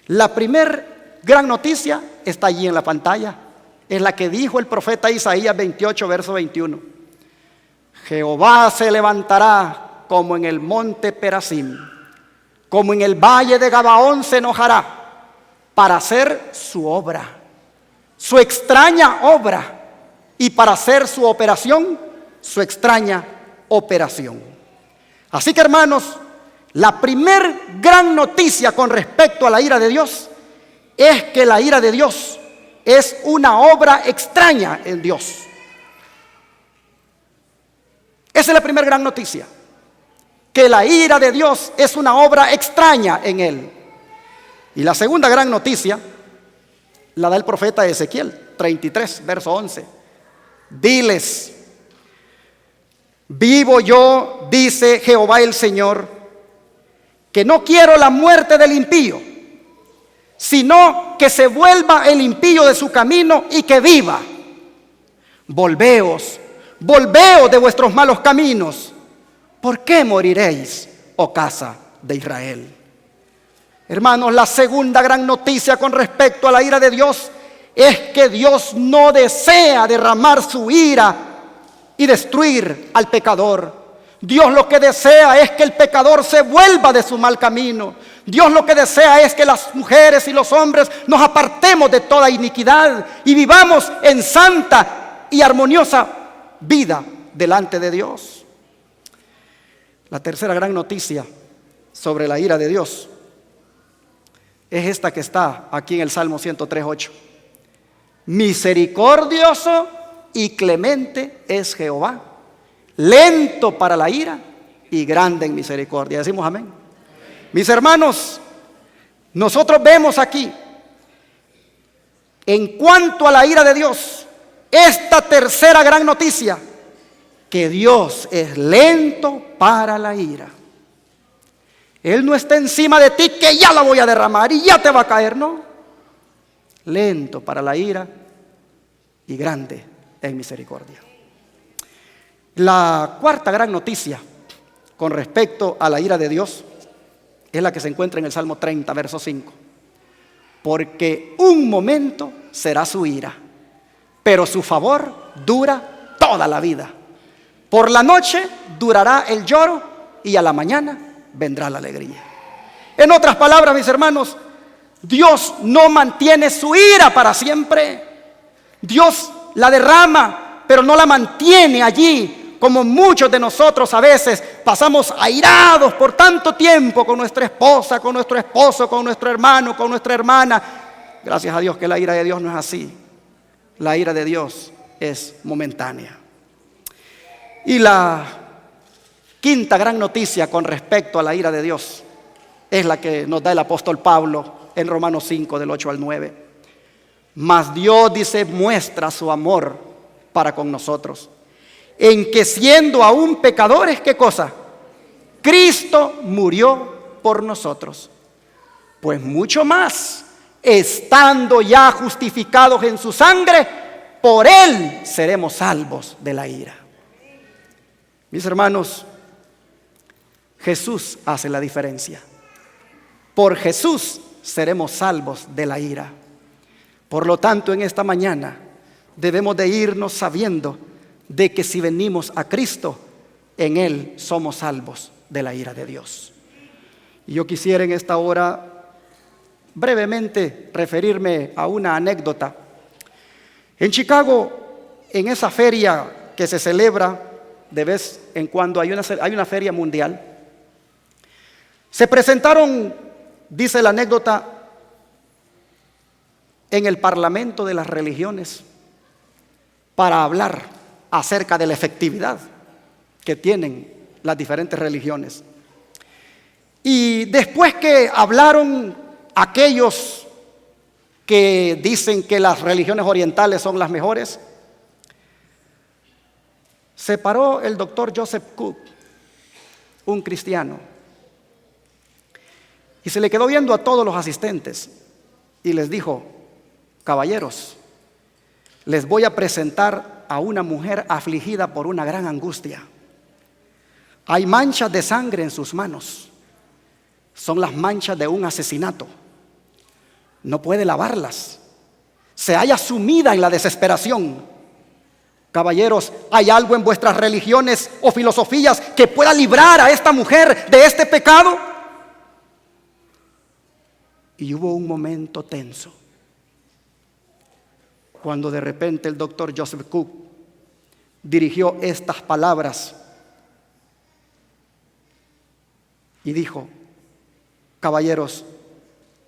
La primer gran noticia está allí en la pantalla, es la que dijo el profeta Isaías 28, verso 21. Jehová se levantará como en el monte Perasim, como en el valle de Gabaón se enojará para hacer su obra, su extraña obra, y para hacer su operación, su extraña operación. Así que, hermanos, la primer gran noticia con respecto a la ira de Dios es que la ira de Dios es una obra extraña en Dios. Esa es la primera gran noticia, que la ira de Dios es una obra extraña en Él. Y la segunda gran noticia la da el profeta Ezequiel 33, verso 11. Diles: vivo yo, dice Jehová el Señor, que no quiero la muerte del impío, sino que se vuelva el impío de su camino y que viva. Volveos de vuestros malos caminos. ¿Por qué moriréis, oh casa de Israel? Hermanos, la segunda gran noticia con respecto a la ira de Dios es que Dios no desea derramar su ira y destruir al pecador. Dios lo que desea es que el pecador se vuelva de su mal camino. Dios lo que desea es que las mujeres y los hombres nos apartemos de toda iniquidad y vivamos en santa y armoniosa vida delante de Dios. La tercera gran noticia sobre la ira de Dios es esta que está aquí en el Salmo 103:8. Misericordioso y clemente es Jehová, lento para la ira y grande en misericordia. Decimos amén. Mis hermanos, nosotros vemos aquí, en cuanto a la ira de Dios, esta tercera gran noticia, que Dios es lento para la ira. Él no está encima de ti que ya la voy a derramar y ya te va a caer, no. Lento para la ira y grande en misericordia. La cuarta gran noticia con respecto a la ira de Dios es la que se encuentra en el Salmo 30, verso 5. Porque un momento será su ira, pero su favor dura toda la vida. Por la noche durará el lloro y a la mañana vendrá la alegría. En otras palabras, mis hermanos, Dios no mantiene su ira para siempre. Dios la derrama, pero no la mantiene allí, como muchos de nosotros a veces pasamos airados por tanto tiempo con nuestra esposa, con nuestro esposo, con nuestro hermano, con nuestra hermana. Gracias a Dios que la ira de Dios no es así. La ira de Dios es momentánea. Y la quinta gran noticia con respecto a la ira de Dios es la que nos da el apóstol Pablo en Romanos 5, del 8 al 9. Mas Dios, dice, muestra su amor para con nosotros, en que siendo aún pecadores, ¿qué cosa? Cristo murió por nosotros. Pues mucho más, estando ya justificados en su sangre, por Él seremos salvos de la ira. Mis hermanos, Jesús hace la diferencia. Por Jesús seremos salvos de la ira. Por lo tanto, en esta mañana debemos de irnos sabiendo de que si venimos a Cristo, en Él somos salvos de la ira de Dios. Y yo quisiera en esta hora brevemente referirme a una anécdota. En Chicago, en esa feria que se celebra de vez en cuando, hay una feria mundial, se presentaron, dice la anécdota, en el Parlamento de las Religiones para hablar acerca de la efectividad que tienen las diferentes religiones. Y después que hablaron aquellos que dicen que las religiones orientales son las mejores, se paró el doctor Joseph Cook, un cristiano, y se le quedó viendo a todos los asistentes y les dijo: caballeros, les voy a presentar a una mujer afligida por una gran angustia. Hay manchas de sangre en sus manos. Son las manchas de un asesinato. No puede lavarlas. Se halla sumida en la desesperación. Caballeros, ¿hay algo en vuestras religiones o filosofías que pueda librar a esta mujer de este pecado? Y hubo un momento tenso, cuando de repente el doctor Joseph Cook dirigió estas palabras y dijo: caballeros,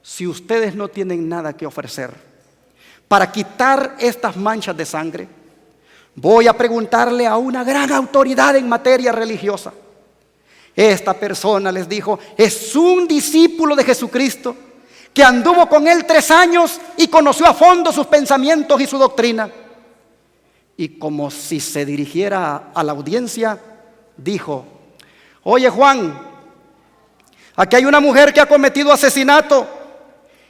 si ustedes no tienen nada que ofrecer para quitar estas manchas de sangre, voy a preguntarle a una gran autoridad en materia religiosa. Esta persona, les dijo, es un discípulo de Jesucristo que anduvo con él 3 años y conoció a fondo sus pensamientos y su doctrina. Y como si se dirigiera a la audiencia, dijo: oye, Juan, aquí hay una mujer que ha cometido asesinato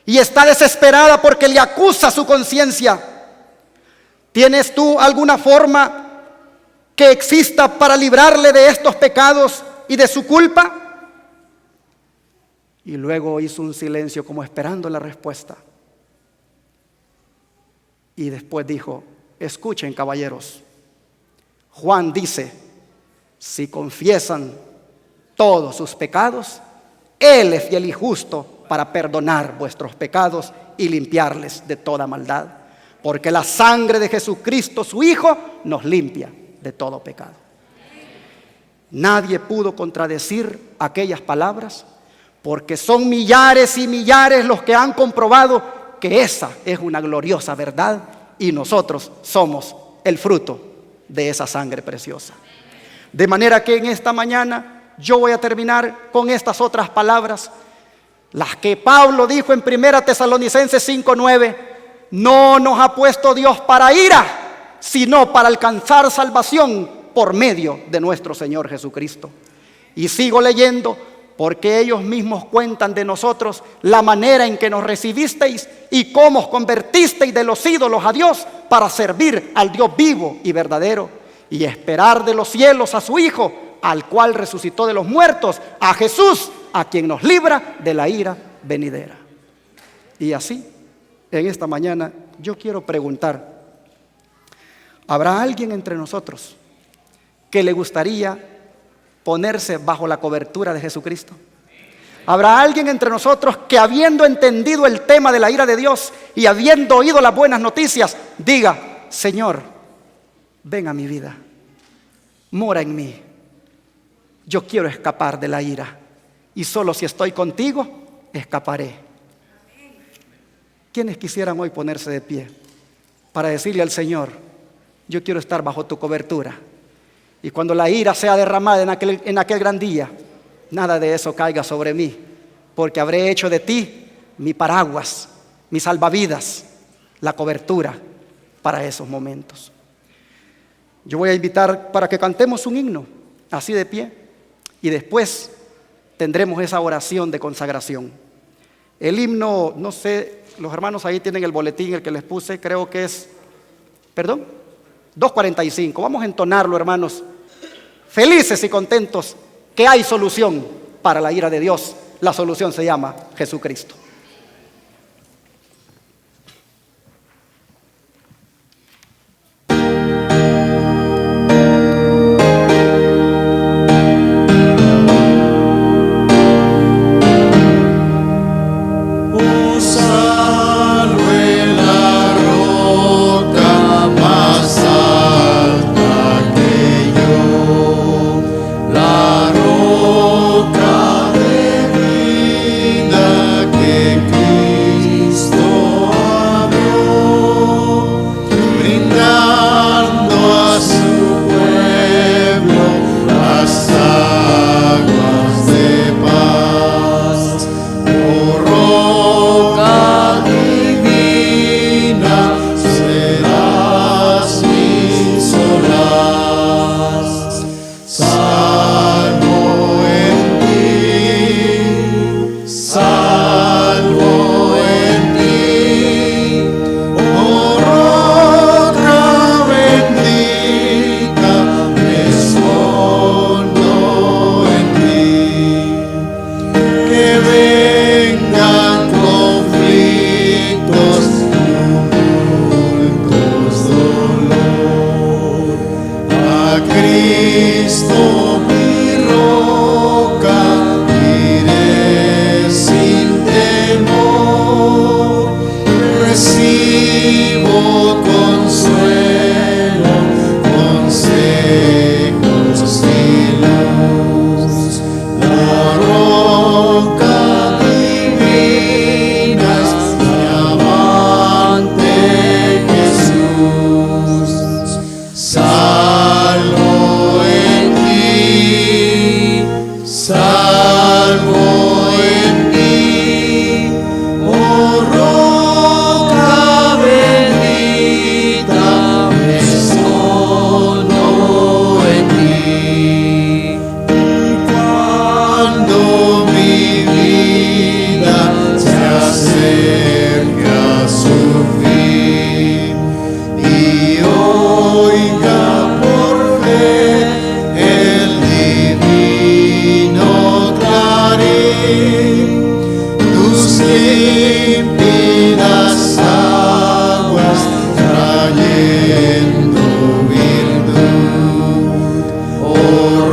y está desesperada porque le acusa su conciencia. ¿Tienes tú alguna forma que exista para librarle de estos pecados y de su culpa? Y luego hizo un silencio como esperando la respuesta. Y después dijo: escuchen, caballeros, Juan dice, si confiesan todos sus pecados, Él es fiel y justo para perdonar vuestros pecados y limpiarles de toda maldad, porque la sangre de Jesucristo, su Hijo, nos limpia de todo pecado. Nadie pudo contradecir aquellas palabras, porque son millares y millares los que han comprobado que esa es una gloriosa verdad, y nosotros somos el fruto de esa sangre preciosa. De manera que en esta mañana yo voy a terminar con estas otras palabras, las que Pablo dijo en 1 Tesalonicenses 5:9: no nos ha puesto Dios para ira, sino para alcanzar salvación por medio de nuestro Señor Jesucristo. Y sigo leyendo: porque ellos mismos cuentan de nosotros la manera en que nos recibisteis y cómo os convertisteis de los ídolos a Dios para servir al Dios vivo y verdadero, y esperar de los cielos a su Hijo, al cual resucitó de los muertos, a Jesús, a quien nos libra de la ira venidera. Y así, en esta mañana, yo quiero preguntar: ¿habrá alguien entre nosotros que le gustaría ponerse bajo la cobertura de Jesucristo? ¿Habrá alguien entre nosotros que, habiendo entendido el tema de la ira de Dios y habiendo oído las buenas noticias, diga: Señor, ven a mi vida, mora en mí, yo quiero escapar de la ira, y solo si estoy contigo, escaparé? ¿Quiénes quisieran hoy ponerse de pie para decirle al Señor: yo quiero estar bajo tu cobertura, y cuando la ira sea derramada en aquel gran día, nada de eso caiga sobre mí, porque habré hecho de ti mi paraguas, mi salvavidas, la cobertura para esos momentos? Yo voy a invitar para que cantemos un himno, así de pie, y después tendremos esa oración de consagración. El himno, no sé, los hermanos ahí tienen el boletín, el que les puse, creo que es, 245. Vamos a entonarlo, hermanos, felices y contentos que hay solución para la ira de Dios. La solución se llama Jesucristo. La roca de vida que límpidas aguas trayendo virtud. Oh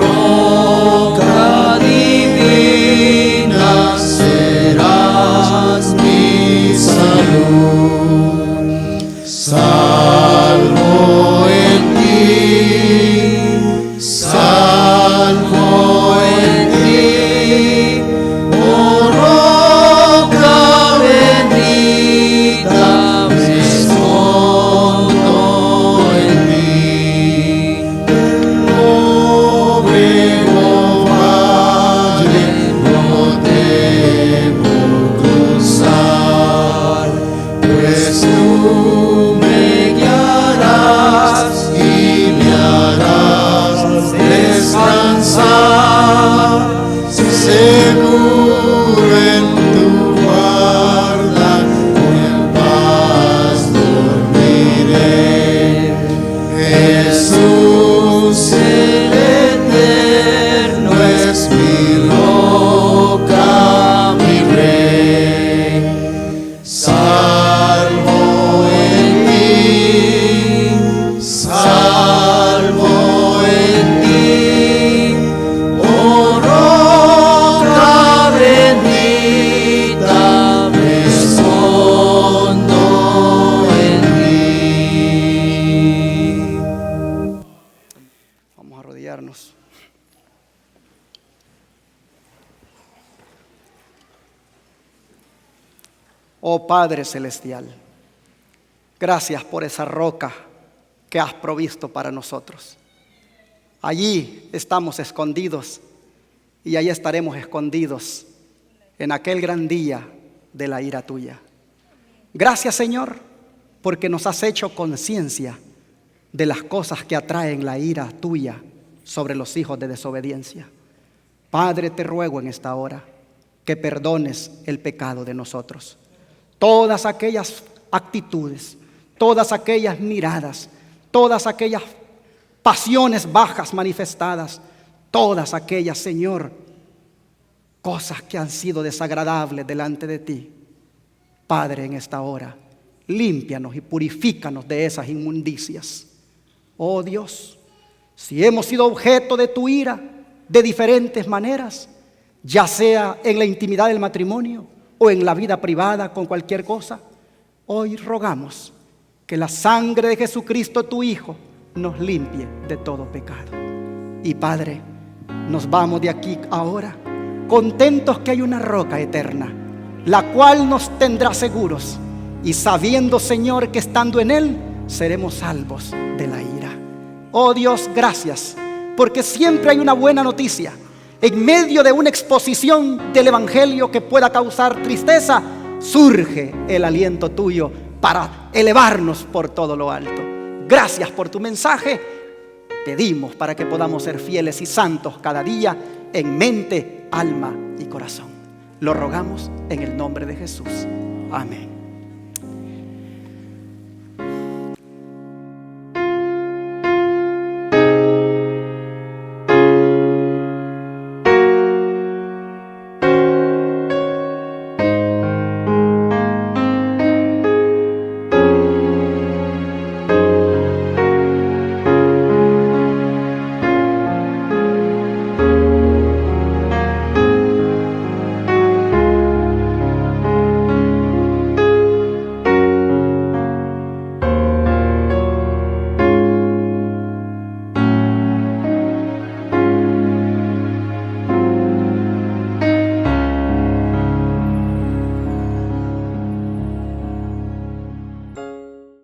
roca divina, serás mi salud. Salvo en ti, salvo en ti, oh roca bendita, me escondo en ti. Pobre valle no debo cruzar, pues tú me guiarás y me harás descansar. Seguro en tu guarda, en paz dormiré. Jesús el eterno es mi roca, mi rey. Salvo en ti, salvo en ti, oh roca bendita, me escondo en ti. Vamos a arrodillarnos. Oh Padre Celestial, gracias por esa roca que has provisto para nosotros. Allí estamos escondidos y allí estaremos escondidos en aquel gran día de la ira tuya. Gracias, Señor, porque nos has hecho conciencia de las cosas que atraen la ira tuya sobre los hijos de desobediencia. Padre, te ruego en esta hora que perdones el pecado de nosotros. Todas aquellas actitudes, todas aquellas miradas, todas aquellas pasiones bajas manifestadas, todas aquellas, Señor, cosas que han sido desagradables delante de ti. Padre, en esta hora, límpianos y purifícanos de esas inmundicias. Oh Dios, si hemos sido objeto de tu ira de diferentes maneras, ya sea en la intimidad del matrimonio o en la vida privada con cualquier cosa, hoy rogamos que la sangre de Jesucristo, tu Hijo, nos limpie de todo pecado. Y Padre, nos vamos de aquí ahora contentos que hay una roca eterna, la cual nos tendrá seguros, y sabiendo, Señor, que estando en Él seremos salvos de la ira. Oh Dios, gracias, porque siempre hay una buena noticia. En medio de una exposición del Evangelio que pueda causar tristeza, surge el aliento tuyo para elevarnos por todo lo alto. Gracias por tu mensaje. Pedimos para que podamos ser fieles y santos cada día en mente, alma y corazón. Lo rogamos en el nombre de Jesús. Amén.